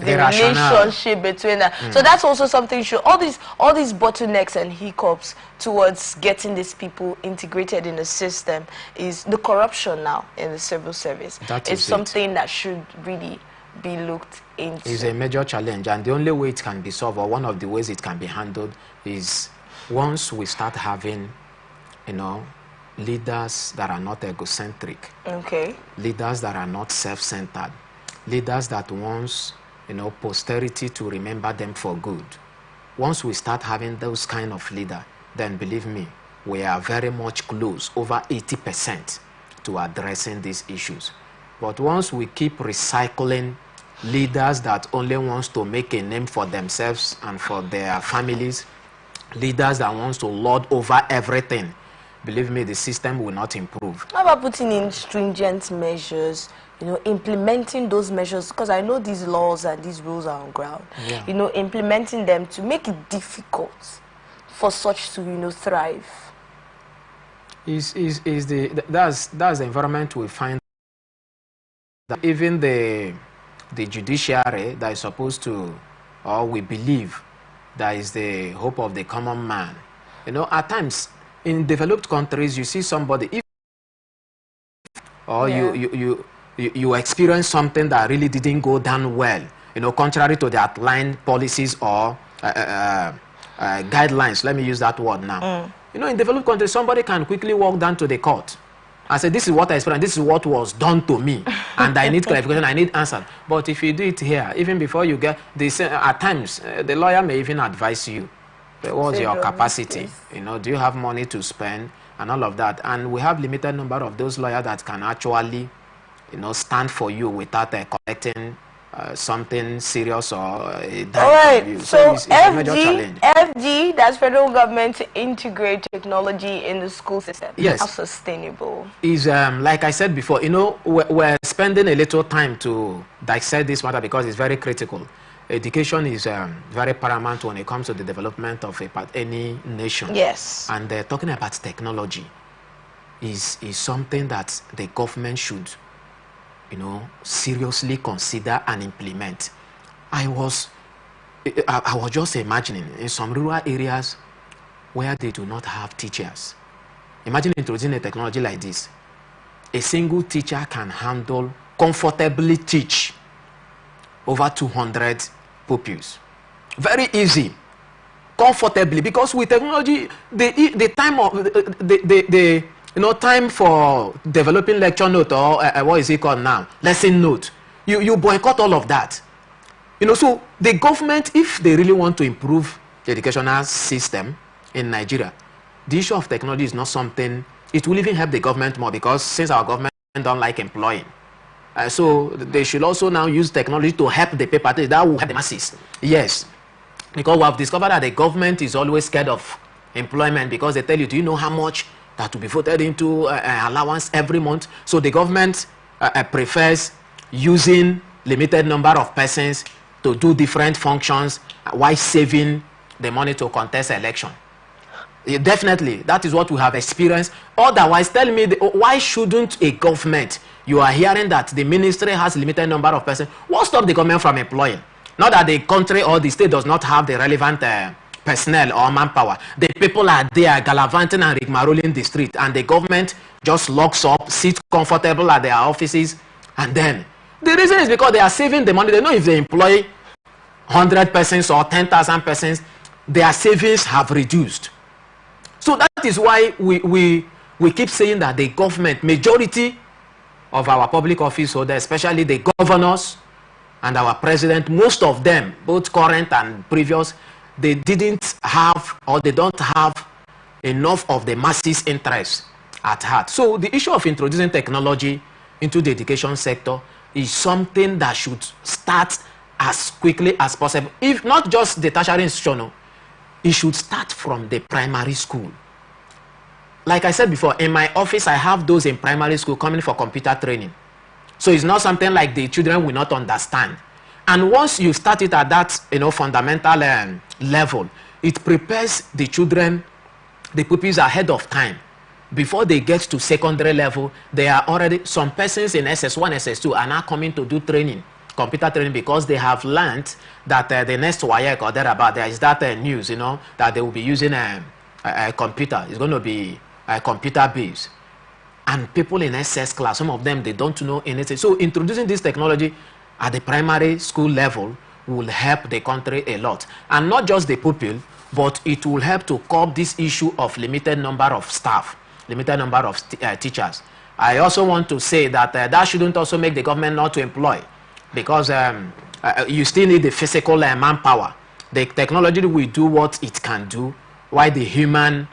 relationship between that? So that's also something. All these bottlenecks and hiccups towards getting these people integrated in the system is the corruption now in the civil service. It's something that should really be looked into. It's a major challenge, and the only way it can be solved, or one of the ways it can be handled, is once we start having, you know, leaders that are not egocentric, leaders that are not self-centered, leaders that wants, you know, posterity to remember them for good. Once we start having those kind of leader, then believe me, we are very much close, over 80%, to addressing these issues. But once we keep recycling leaders that only wants to make a name for themselves and for their families, leaders that wants to lord over everything, believe me, the system will not improve. How about putting in stringent measures, you know, implementing those measures? Because I know these laws and these rules are on ground. You know, implementing them to make it difficult for such to, you know, thrive. That's the environment we find. That even the judiciary that is supposed to, or we believe, that is the hope of the common man. You know, at times, in developed countries, you see somebody, you experience something that really didn't go down well, you know, contrary to the outlined policies or guidelines. Let me use that word now. You know, in developed countries, somebody can quickly walk down to the court and say, this is what I experienced, this is what was done to me, and I need clarification, I need answer. But if you do it here, even before you get this, at times, the lawyer may even advise you, what's your capacity? You know, do you have money to spend and all of that? And we have limited number of those lawyers that can actually, you know, stand for you without collecting something serious or a dime from you. So it's a major challenge. FG, that's federal government to integrate technology in the school system. Yes. How sustainable? Is like I said before, you know, we're spending a little time to dissect this matter because it's very critical. Education is very paramount when it comes to the development of any nation. Yes. And talking about technology is something that the government should, you know, seriously consider and implement. I was just imagining in some rural areas where they do not have teachers. Imagine introducing a technology like this. A single teacher can comfortably teach over 200 pupils. Very easy, comfortably, because with technology, the time of the you know, time for developing lecture note or what is it called now, lesson note, you boycott all of that. You know, so the government, if they really want to improve the educational system in Nigeria, the issue of technology is not something, it will even help the government more, because since our government don't like employing, so they should also now use technology to help the people. That will help the masses. Yes, because we have discovered that the government is always scared of employment, because they tell you, do you know how much that will be voted into allowance every month? So the government prefers using limited number of persons to do different functions while saving the money to contest election. Definitely, that is what we have experienced. Otherwise, tell me, why shouldn't a government, you are hearing that the ministry has limited number of persons, what stops the government from employing? Not that the country or the state does not have the relevant personnel or manpower. The people are there gallivanting and rigmaroling the street, and the government just locks up, sit comfortable at their offices, and then the reason is because they are saving the money. They know if they employ 100 persons or 10,000 persons, their savings have reduced. So that is why we keep saying that the government, majority of our public office holders, especially the governors and our president, most of them, both current and previous, they didn't have, or they don't have enough of the masses' interest at heart. So the issue of introducing technology into the education sector is something that should start as quickly as possible. If not just the tertiary institution, it should start from the primary school. Like I said before, in my office, I have those in primary school coming for computer training. So it's not something like the children will not understand. And once you start it at that, fundamental level, it prepares the children, the pupils ahead of time. Before they get to secondary level, there are already some persons in SS1, SS2 are now coming to do training, computer training, because they have learned that the next WAEC or thereabout, there is that news, that they will be using a computer. It's going to be computer based. And people in SS class, some of them, they don't know anything. So introducing this technology at the primary school level will help the country a lot. And not just the pupil, but it will help to curb this issue of limited number of staff, limited number of teachers. I also want to say that that shouldn't also make the government not to employ, because you still need the physical manpower. The technology will do what it can do, while the human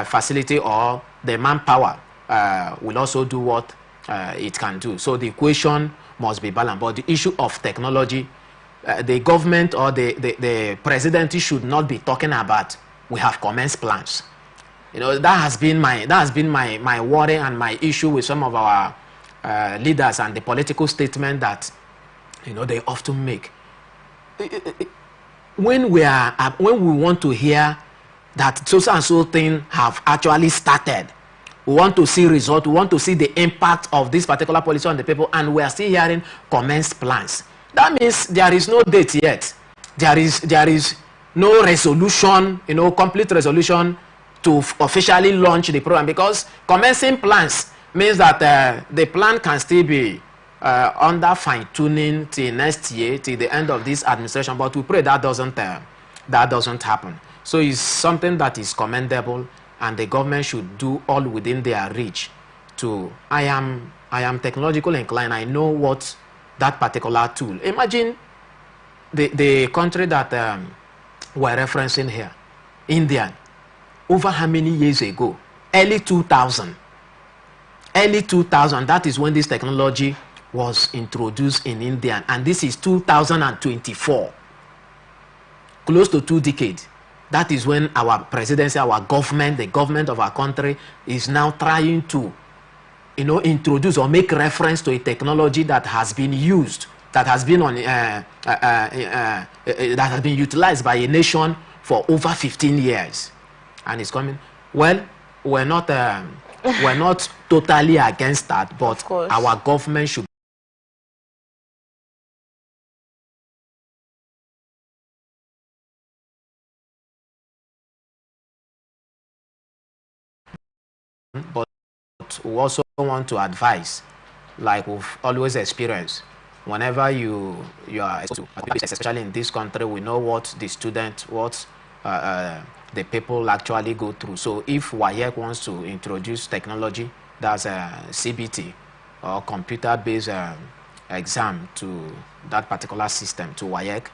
facility or the manpower will also do what it can do. So the equation must be balanced. But the issue of technology, the government or the presidency should not be talking about we have commenced plans. That has been my worry and my issue with some of our leaders and the political statement that they often make. When we want to hear that so and so thing have actually started, we want to see results, we want to see the impact of this particular policy on the people, and we are still hearing commenced plans. That means there is no date yet. There is no resolution, complete resolution to officially launch the program, because commencing plans means that the plan can still be under fine-tuning till next year, till the end of this administration. But we pray that doesn't happen. So it's something that is commendable, and the government should do all within their reach to. I am technologically inclined. I know what that particular tool. Imagine the country that we're referencing here, India. Over how many years ago? Early 2000. Early 2000. That is when this technology was introduced in India, and this is 2024. Close to 2 decades. That is when our presidency, our government, the government of our country is now trying to, introduce or make reference to a technology that has been used, that has been that has been utilized by a nation for over 15 years, and it's coming. Well, we're not totally against that, but our government should. But we also want to advise, like we've always experienced, whenever you are, especially in this country, we know what the students, what the people actually go through. So if WAEC wants to introduce technology, that's a CBT or computer-based exam to that particular system, to WAEC,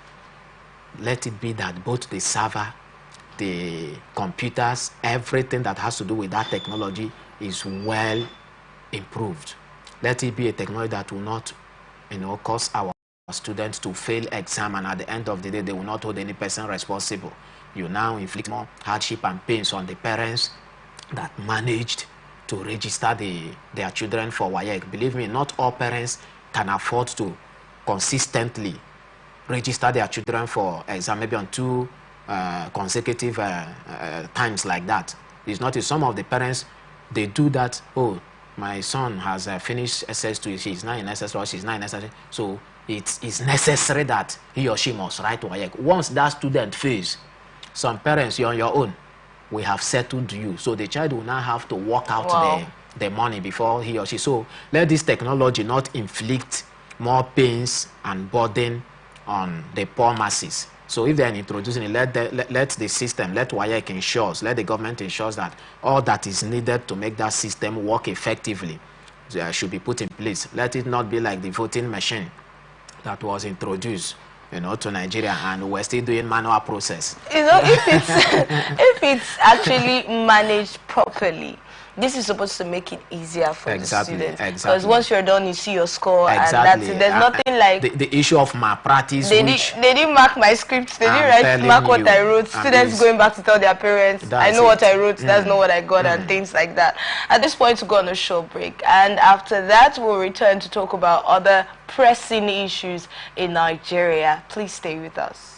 let it be that both the server, the computers, everything that has to do with that technology is well improved. Let it be a technology that will not, cause our students to fail exam, and at the end of the day, they will not hold any person responsible. You now inflict more hardship and pains on the parents that managed to register their children for WAEC. Believe me, not all parents can afford to consistently register their children for exam, maybe on 2 consecutive times like that. It's not. Some of the parents, they do that. Oh, my son has finished SS2, he's now in SS1, she's now in SS2. So it is necessary that he or she must write WAEC. Once that student fails, some parents, you're on your own. We have settled you. So the child will now have to walk out the money before he or she. So let this technology not inflict more pains and burden on the poor masses. So if they are introducing it, let the system, let WAEC ensures, let the government ensures that all that is needed to make that system work effectively should be put in place. Let it not be like the voting machine that was introduced, you know, to Nigeria, and we're still doing manual process. You know, if it's if it's actually managed properly, this is supposed to make it easier for the students. Because once you're done, you see your score, and that's it. There's nothing like the issue of malpractice. They didn't mark my scripts. They didn't mark what I wrote. Students going back to tell their parents, I know what I wrote. That's not what I got, and things like that. At this point, we'll go on a short break, and after that, we'll return to talk about other pressing issues in Nigeria. Please stay with us.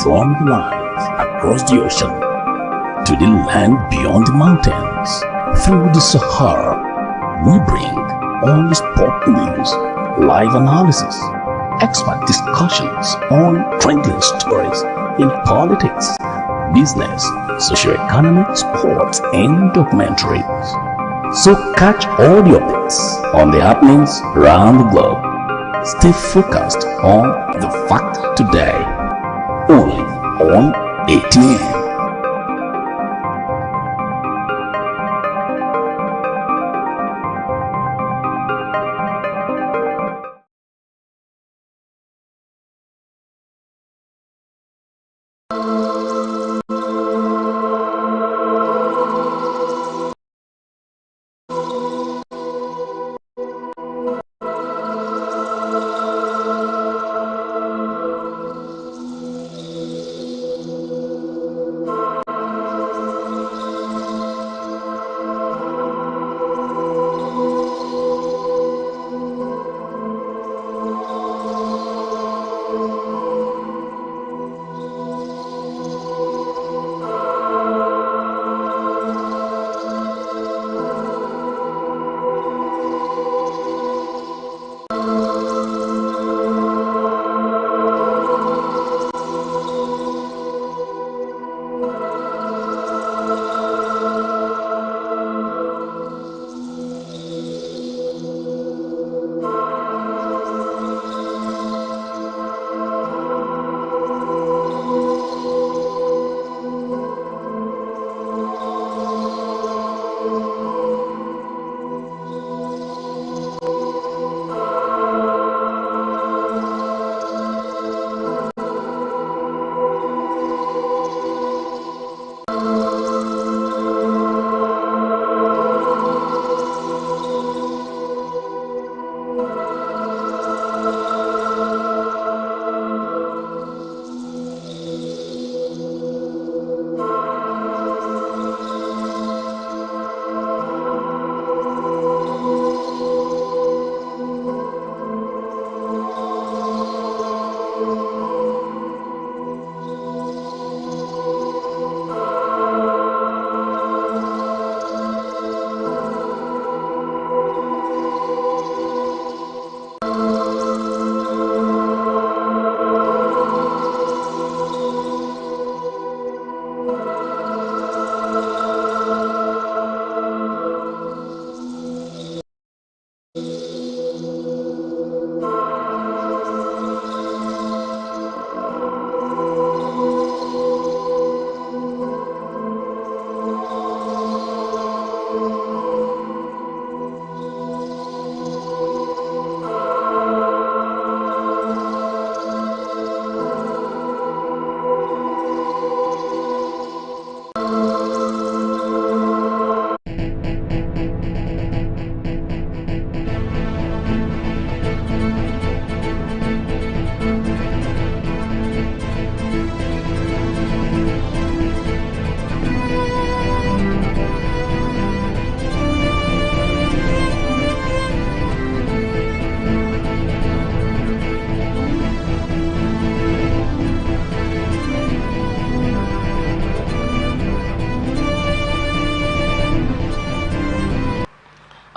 From the lines across the ocean to the land beyond the mountains, through the Sahara, we bring all the sport news, live analysis, expert discussions on trending stories in politics, business, socio-economic, sports, and documentaries. So catch all the updates on the happenings around the globe. Stay focused on the fact today. Only on ATN.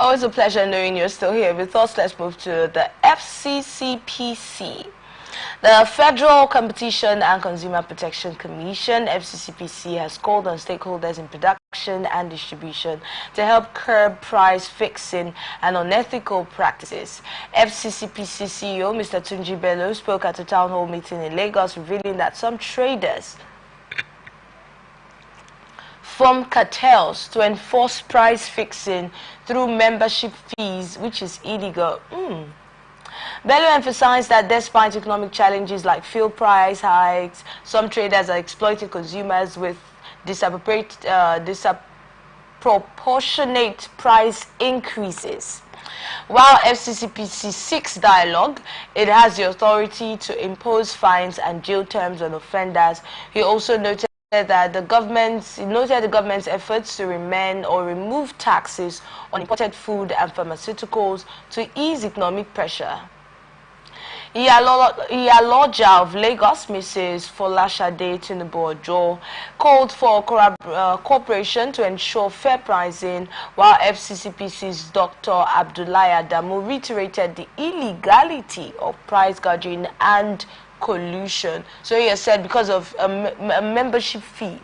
Always a pleasure knowing you're still here with us. Let's move to the FCCPC. The Federal Competition and Consumer Protection Commission, FCCPC, has called on stakeholders in production and distribution to help curb price fixing and unethical practices. FCCPC CEO Mr. Tunji Bello spoke at a town hall meeting in Lagos, revealing that some traders form cartels to enforce price fixing through membership fees, which is illegal. Bello emphasized that despite economic challenges like fuel price hikes, some traders are exploiting consumers with disproportionate price increases. While FCCPC seeks dialogue, it has the authority to impose fines and jail terms on offenders. He also noted that the government's efforts to remain or remove taxes on imported food and pharmaceuticals to ease economic pressure. Iyaloja of Lagos, Mrs. Folashade Tinubu, called for cooperation to ensure fair pricing, while FCCPC's Dr. Abdullahi Adamu reiterated the illegality of price gouging and collusion. So he has said because of a membership fee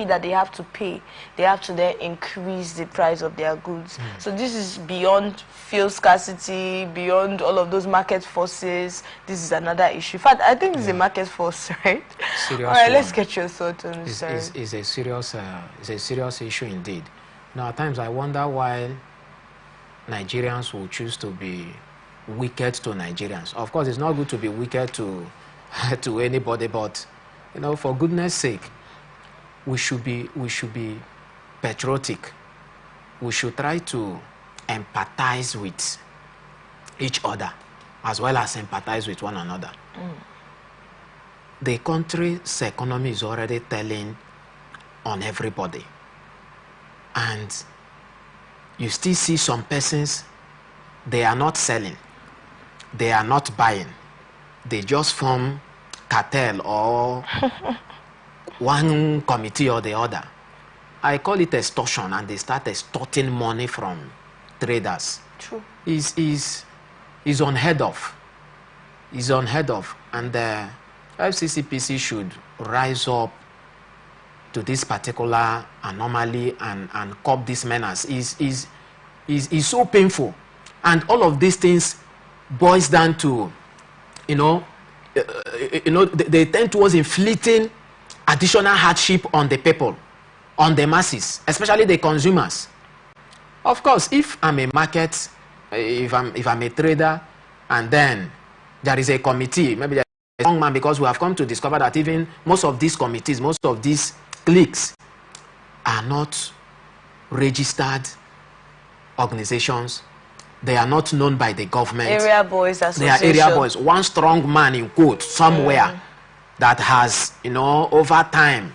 that they have to pay, they have to then increase the price of their goods. So this is beyond fuel scarcity, beyond all of those market forces. This is another issue. In fact, I think it's a market force, right? Serious all right, one. let's get your thoughts on this. It's a serious issue indeed. Now, at times I wonder why Nigerians will choose to be wicked to Nigerians. Of course, it's not good to be wicked to anybody, but you know, for goodness sake, we should be patriotic. We should try to empathize with each other as well as empathize with one another. The country's economy is already telling on everybody, and you still see some persons, they are not selling, they are not buying, they just form cartel or one committee or the other. I call it extortion, and they start extorting money from traders. True. Is unheard of. Is unheard of, and the FCCPC should rise up to this particular anomaly and curb this menace. Is so painful, and all of these things boils down to, they tend towards inflicting additional hardship on the people, on the masses, especially the consumers. Of course, if I'm a market, if I'm a trader, and then there is a committee, maybe there's a young man, because we have come to discover that even most of these committees, most of these cliques are not registered organizations. They are not known by the government. Area boys association. They are area boys. One strong man in quote somewhere that has, over time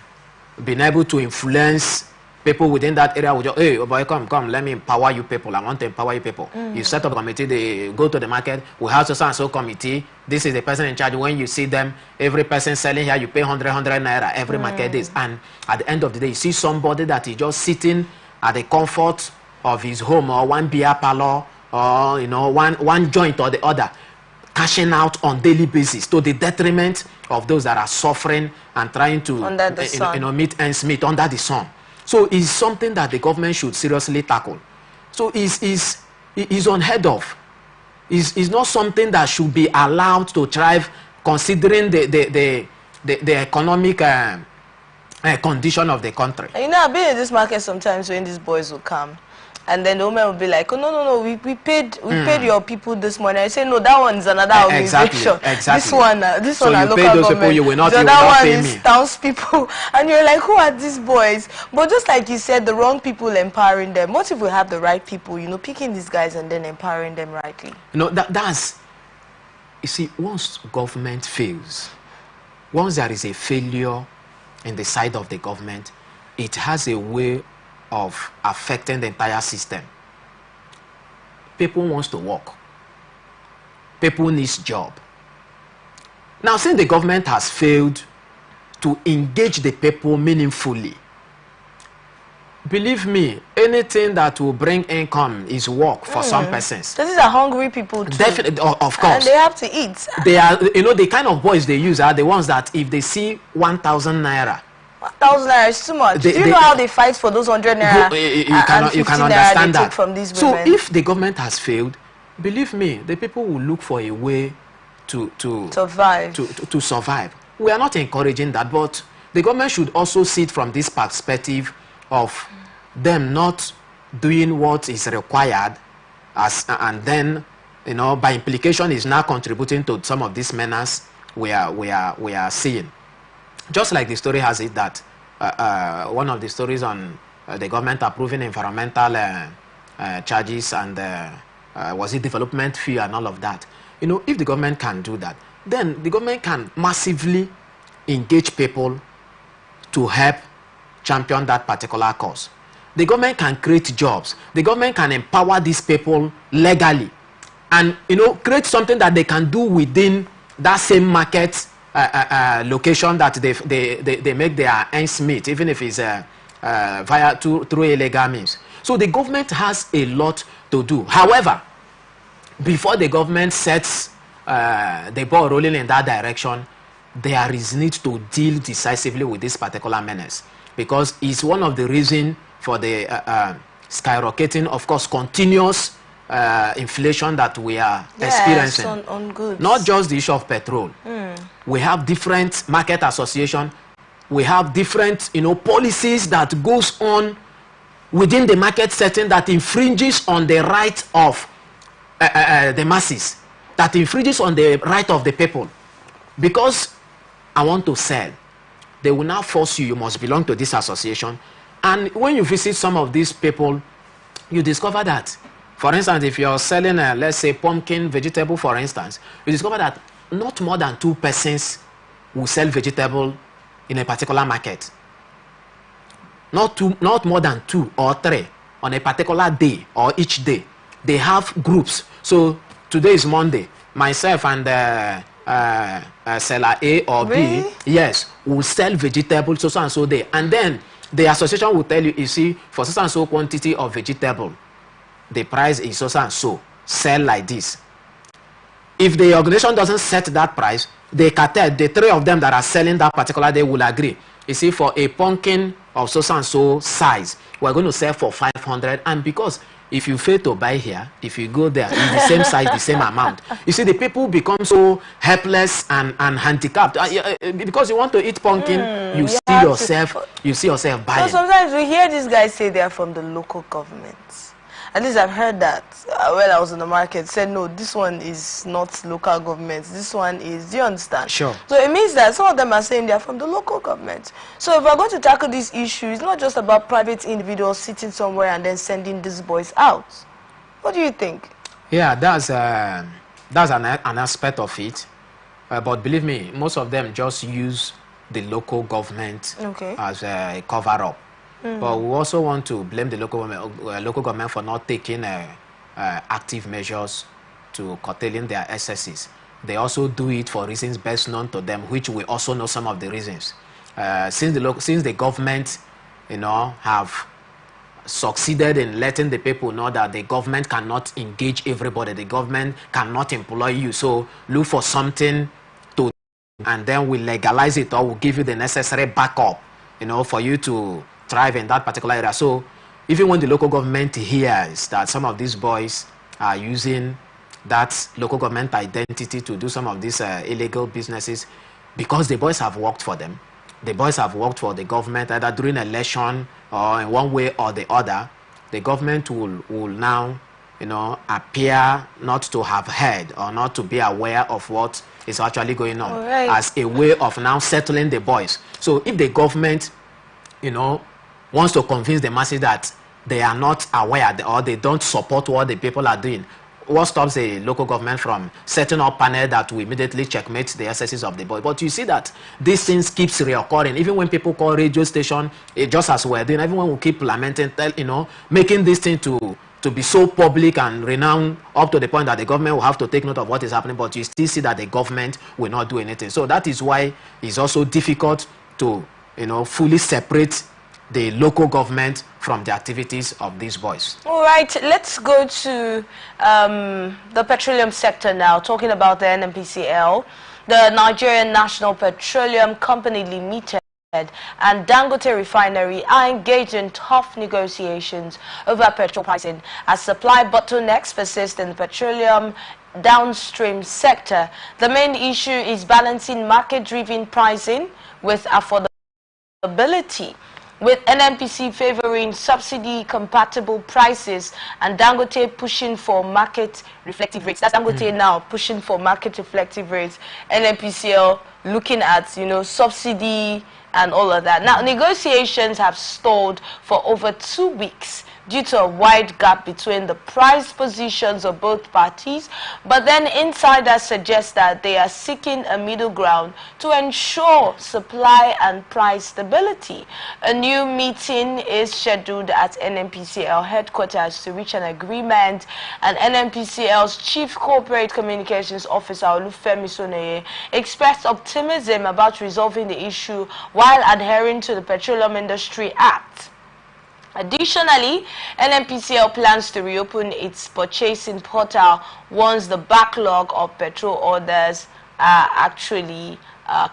been able to influence people within that area. Would just, hey, oh boy, come, let me empower you people. I want to empower you people. You set up a committee, they go to the market. We have so and so committee. This is the person in charge. When you see them, every person selling here, you pay 100 naira every market days. And at the end of the day, you see somebody that is just sitting at the comfort of his home, or one beer parlor, or one joint or the other, cashing out on daily basis to the detriment of those that are suffering and trying to meet ends meet under the sun. So it's something that the government should seriously tackle. So it's unheard of. It's not something that should be allowed to thrive, considering the economic condition of the country. I've been in this market sometimes when these boys will come, and then the woman will be like, oh, no, we paid your people this money. I say, no, that one's another organization. Exactly. This one so are you local pay those government. people, you will not, the you will other not one pay is me. townspeople. And you're like, who are these boys? But just like you said, the wrong people empowering them. What if we have the right people, picking these guys and then empowering them rightly? That's, you see, once government fails, once there is a failure in the side of the government, it has a way of affecting the entire system. People wants to work. People needs job. Now, since the government has failed to engage the people meaningfully, believe me, anything that will bring income is work for some persons. So these are hungry people too. Definitely, of course. And they have to eat. They are, you know, the kind of boys they use are the ones that if they see 1,000 naira, 1,000 naira is too much. Do you know how they fight for those 100 naira? You can understand that. From these so women? if the government has failed, believe me, the people will look for a way to survive. To survive. We are not encouraging that, but the government should also see it from this perspective of them not doing what is required, and then, you know, by implication is now contributing to some of these menace we are seeing. Just like the story has it that one of the stories on the government approving environmental charges and was it development fee and all of that. You know, if the government can do that, then the government can massively engage people to help champion that particular cause. The government can create jobs. The government can empower these people legally, and, you know, create something that they can do within that same market location that they make their ends meet, even if it's through illegal means. So the government has a lot to do. However, before the government sets the ball rolling in that direction, there is need to deal decisively with this particular menace, because it's one of the reasons for the skyrocketing, of course, continuous inflation that we are experiencing. On goods. Not just the issue of petrol. We have different market association. We have different, you know, policies that goes on within the market setting that infringes on the right of the masses, that infringes on the right of the people. Because I want to sell, they will now force you must belong to this association. And when you visit some of these people, you discover that, for instance, if you're selling, let's say, pumpkin vegetable, for instance, you discover that not more than 2 persons will sell vegetable in a particular market. Not more than 2 or 3 on a particular day or each day. They have groups. So today is Monday. Myself and seller A or B, yes, will sell vegetables so and so day. And then the association will tell you, you see, for so and so quantity of vegetable, the price is so and so. Sell like this. If the organization doesn't set that price, the cartel, the 3 of them that are selling that particular day will agree. You see, for a pumpkin of so and so size, we're going to sell for 500. And because if you fail to buy here, if you go there, in the same size, the same amount, you see, the people become so helpless and handicapped. Because you want to eat pumpkin, you see yourself buying. So sometimes we hear these guys say they are from the local governments. At least I've heard that when I was in the market, said, no, this one is not local government. This one is, do you understand? Sure. So it means that some of them are saying they are from the local government. So if we're going to tackle this issue, it's not just about private individuals sitting somewhere and then sending these boys out. What do you think? Yeah, that's an aspect of it. But believe me, most of them just use the local government as a cover-up. But we also want to blame the local government for not taking active measures to curtailing their excesses. They also do it for reasons best known to them, which we also know some of the reasons. Since the government, you know, have succeeded in letting the people know that the government cannot engage everybody, the government cannot employ you, so look for something to, and then we legalize it or we'll give you the necessary backup, you know, for you to thrive in that particular area. So even when the local government hears that some of these boys are using that local government identity to do some of these illegal businesses, because the boys have worked for them, the boys have worked for the government either during election or in one way or the other, the government will now, you know, appear not to have heard or not to be aware of what is actually going on, as a way of now settling the boys. So if the government, you know, wants to convince the masses that they are not aware or they don't support what the people are doing, what stops the local government from setting up panel that will immediately checkmate the excesses of the boy? But you see that these things keeps reoccurring. Even when people call radio station, just as we're doing, everyone will keep lamenting, you know, making this thing to be so public and renowned up to the point that the government will have to take note of what is happening, but you still see that the government will not do anything. So that is why it's also difficult to, you know, fully separate the local government from the activities of these boys. All right, let's go to the petroleum sector now, talking about the NNPCL. The Nigerian National Petroleum Company Limited and Dangote Refinery are engaged in tough negotiations over petrol pricing as supply bottlenecks persist in the petroleum downstream sector. The main issue is balancing market-driven pricing with affordability, with NNPC favoring subsidy-compatible prices and Dangote pushing for market-reflective rates. That's Dangote now pushing for market-reflective rates. NNPCL looking at, you know, subsidy and all of that. Now, negotiations have stalled for over 2 weeks due to a wide gap between the price positions of both parties, but then insiders suggest that they are seeking a middle ground to ensure supply and price stability. A new meeting is scheduled at NNPCL headquarters to reach an agreement, and NNPCL's Chief Corporate Communications Officer Olufemi Soneye expressed optimism about resolving the issue while adhering to the Petroleum Industry Act. Additionally, NNPCL plans to reopen its purchasing portal once the backlog of petrol orders are actually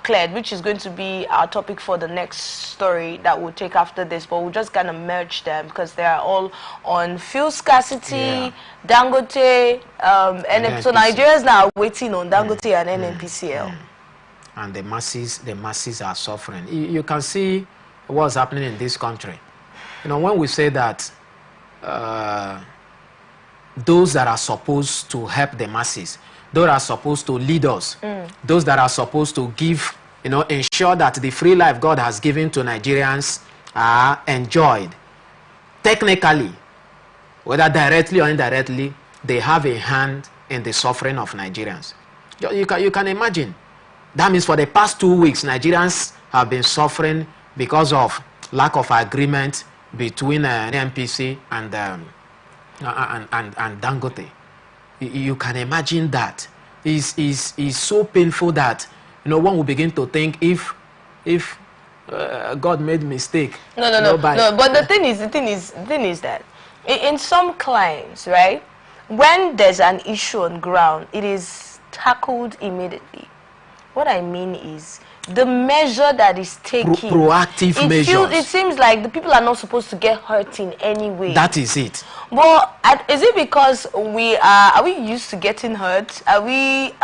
cleared, which is going to be our topic for the next story that we'll take after this, but we'll just kind of merge them because they are all on fuel scarcity, Dangote, and so Nigeria is now waiting on Dangote and NNPCL. And the masses are suffering. You can see what's happening in this country. You know, when we say that those that are supposed to help the masses, those that are supposed to lead us, those that are supposed to give, you know, ensure that the free life God has given to Nigerians are enjoyed, technically, whether directly or indirectly, they have a hand in the suffering of Nigerians. You can imagine. That means for the past 2 weeks, Nigerians have been suffering because of lack of agreement between NNPC and Dangote. You can imagine that. It's so painful that, you know, one will begin to think if God made mistake. No. But the thing is that in some climes, right, when there's an issue on ground, it is tackled immediately. What I mean is, the measure that is taken, proactive measures. It seems like the people are not supposed to get hurt in any way. That is it. But is it because are we used to getting hurt? Have we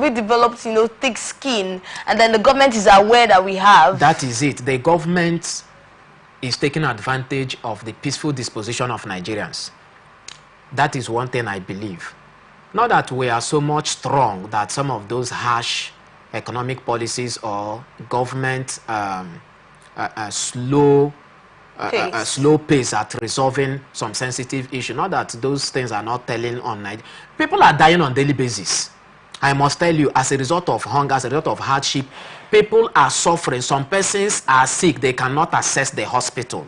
developed, you know, thick skin, and then the government is aware that we have? That is it. The government is taking advantage of the peaceful disposition of Nigerians. That is one thing I believe. Not that we are so much strong that some of those harsh economic policies or government slow pace at resolving some sensitive issue. Not that those things are not telling on Nigeria. People are dying on a daily basis. I must tell you, as a result of hunger, as a result of hardship, people are suffering. Some persons are sick, they cannot access the hospital.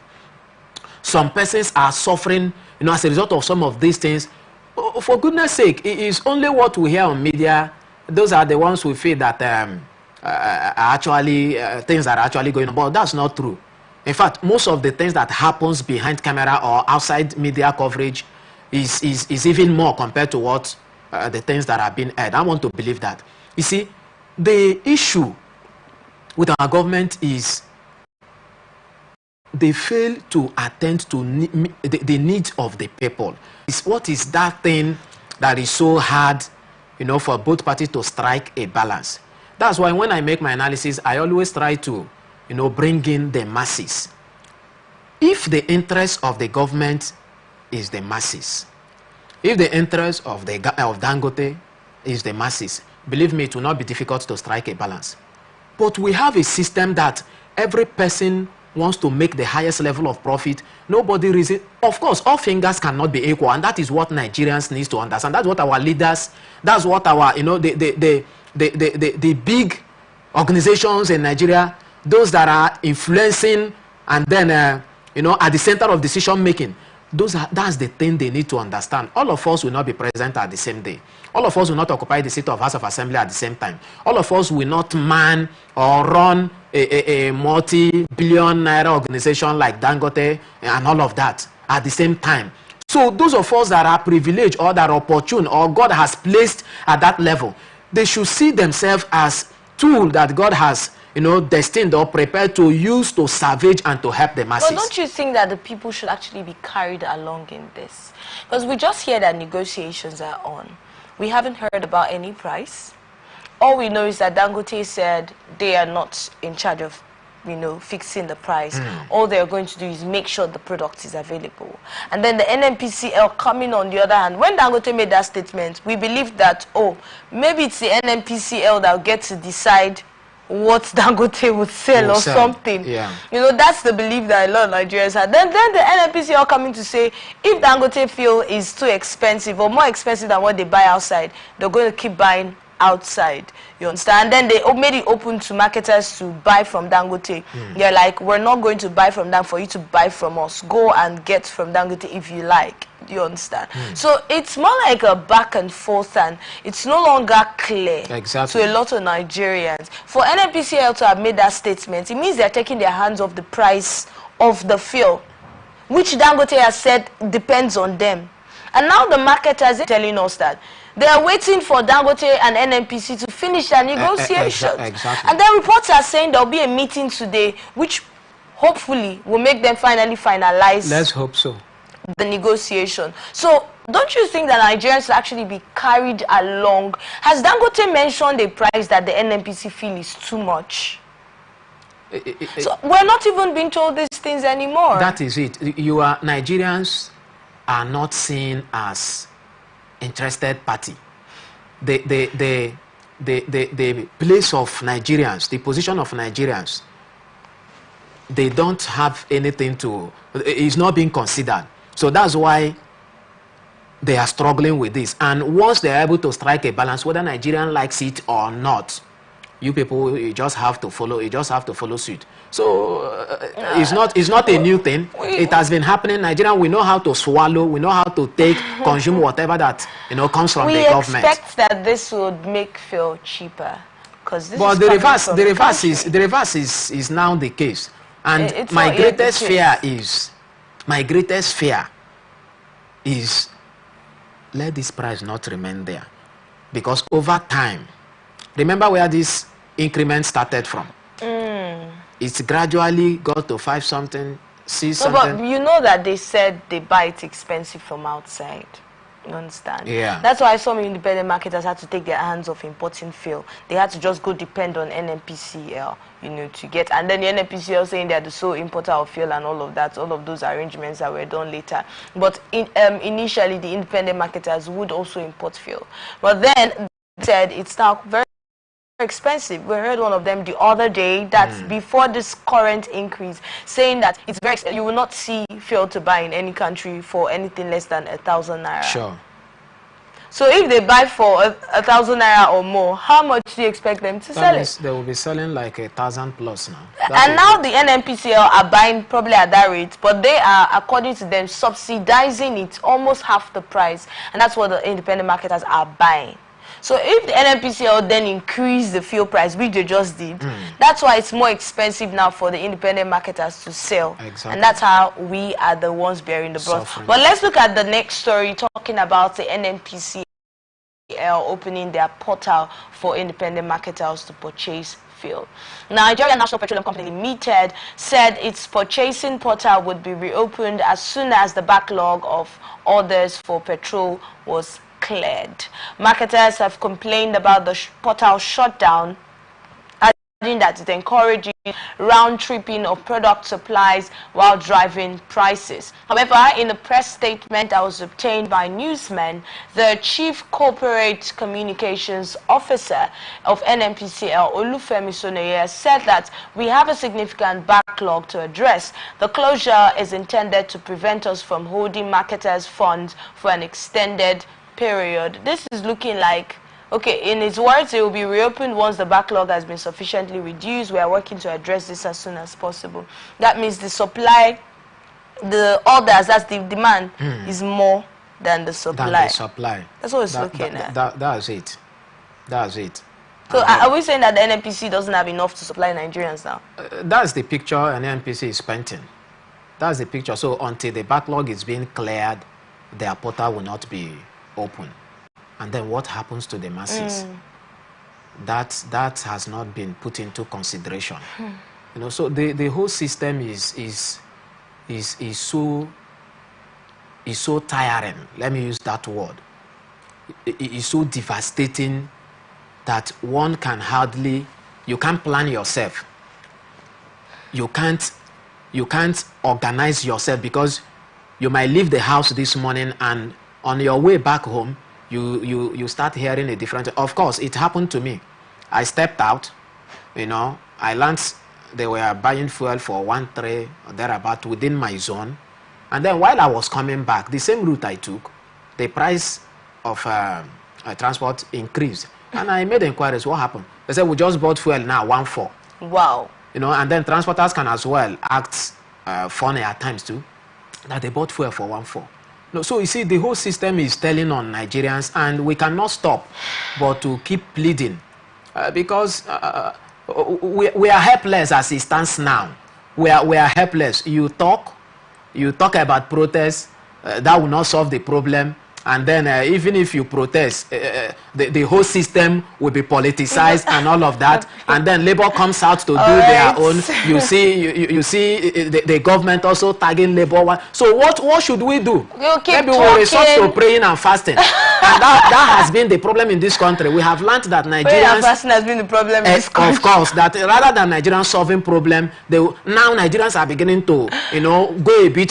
Some persons are suffering, you know, as a result of some of these things. Oh, for goodness sake, it is only what we hear on media. Those are the ones we feel that actually things that are actually going on, but that's not true. In fact, most of the things that happens behind camera or outside media coverage is even more compared to what the things that are being aired. I want to believe that. You see, the issue with our government is they fail to attend to the needs of the people. What is that thing that is so hard, you know, for both parties to strike a balance? That's why when I make my analysis, I always try to, you know, bring in the masses. If the interest of the government is the masses, if the interest of Dangote is the masses, believe me, it will not be difficult to strike a balance. But we have a system that every person wants to make the highest level of profit. Nobody reason. Of course, all fingers cannot be equal, and that is what Nigerians need to understand. That's what our leaders, that's what our, you know, the big organizations in Nigeria, those that are influencing and then, you know, at the center of decision making, that's the thing they need to understand. All of us will not be present at the same day. All of us will not occupy the seat of House of Assembly at the same time. All of us will not man or run a multi-billion naira organization like Dangote and all of that at the same time. So those of us that are privileged or that are opportune or God has placed at that level, they should see themselves as tool that God has, you know, destined or prepared to use to salvage and to help the masses. But don't you think that the people should actually be carried along in this? Because we just hear that negotiations are on. We haven't heard about any price. All we know is that Dangote said they are not in charge of, you know, fixing the price. All they're going to do is make sure the product is available. And then the NNPCL coming on the other hand, when Dangote made that statement, we believed that, oh, maybe it's the NNPCL that will get to decide what Dangote would sell or something. Yeah. You know, that's the belief that a lot of Nigerians had. Then the NNPCL coming to say, if Dangote fuel is too expensive or more expensive than what they buy outside, they're going to keep buying outside, you understand? And then they made it open to marketers to buy from Dangote. They're like, we're not going to buy from them for you to buy from us. Go and get from Dangote if you like. You understand? So it's more like a back and forth, and it's no longer clear to a lot of Nigerians. For NNPCL to have made that statement, it means they're taking their hands off the price of the fuel, which Dangote has said depends on them. And now the marketers are telling us that they are waiting for Dangote and NNPC to finish their negotiations. Exactly. And then reports are saying there will be a meeting today, which hopefully will make them finally finalize. Let's hope so. The negotiation. So don't you think that Nigerians will actually be carried along? Has Dangote mentioned a price that the NNPC feel is too much? So we're not even being told these things anymore. That is it. Nigerians are not seen as interested party. The place of Nigerians, the position of Nigerians, they don't have anything to, it's not being considered. So that's why they are struggling with this. And once they are able to strike a balance, whether Nigerian likes it or not, you people, you just have to follow. You just have to follow suit. So it's not a new thing. It has been happening. Nigerian, we know how to swallow. We know how to take, consume whatever that comes from the government. We expect that this would make fuel cheaper, because this. But the reverse is now the case. And my greatest fear is let this price not remain there, because over time, remember where this increment started from. It's gradually got to 5 something, 6 something. But you know that they said they buy it expensive from outside. You understand? Yeah. That's why some independent marketers had to take their hands off importing fuel. They had to just go depend on NNPCL, to get. And then the NNPCL saying they're the sole importer of fuel and all of that. All of those arrangements that were done later. But initially, the independent marketers would also import fuel. But then they said it's now very expensive. We heard one of them the other day that before this current increase, saying that it's very expensive. You will not see fuel to buy in any country for anything less than 1,000 naira. Sure. So if they buy for 1,000 naira or more, how much do you expect them to sell it? They will be selling like 1,000 plus now. And now the NNPCL are buying probably at that rate, but they are, according to them, subsidizing it almost half the price, and that's what the independent marketers are buying. So if the NNPCL then increase the fuel price, which they just did, that's why it's more expensive now for the independent marketers to sell. Exactly. And that's how we are the ones bearing the brunt. But let's look at the next story, talking about the NNPCL opening their portal for independent marketers to purchase fuel. Nigeria National Petroleum Company Limited said its purchasing portal would be reopened as soon as the backlog of orders for petrol was cleared. Marketers have complained about the portal shutdown, adding that it encourages round-tripping of product supplies while driving prices. However, in a press statement that was obtained by Newsman, the Chief Corporate Communications Officer of NNPCL, Olufemi Sonoye, said that we have a significant backlog to address. The closure is intended to prevent us from holding marketers' funds for an extended period. This is looking like, okay, in his words, it will be reopened once the backlog has been sufficiently reduced. We are working to address this as soon as possible. That means the supply, the orders, that's the demand, is more than the supply. That's what it's looking at. That's it. That's it. So are we saying that the NNPC doesn't have enough to supply Nigerians now? That's the picture an NNPC is painting. That's the picture. So until the backlog is being cleared, their portal will not be open. And then what happens to the masses? That has not been put into consideration. You know, so the whole system is so tiring. Let me use that word. It is so devastating that one can hardly, you can't plan yourself. You can't organize yourself, because you might leave the house this morning and on your way back home, you start hearing a different. Of course, it happened to me. I stepped out, you know, I learned they were buying fuel for 1 tray or thereabout within my zone. And then while I was coming back, the same route I took, the price of transport increased. And I made inquiries. What happened? They said, we just bought fuel now, 1.4. Wow. You know, and then transporters can as well act funny at times too, that they bought fuel for 1.4. No, so you see, the whole system is telling on Nigerians, and we cannot stop but to keep pleading because we are helpless as it stands now. We are helpless. You talk about protests, that will not solve the problem. And then even if you protest, the whole system will be politicized and all of that. And then Labour comes out to do their own. You see the government also tagging Labour. So what should we do? Maybe we'll resort to praying and fasting. And that has been the problem in this country. We have learned that Nigerians... Prayer and fasting has been the problem in this country. Of course, that rather than Nigerians solving problem, now Nigerians are beginning to, you know, go a bit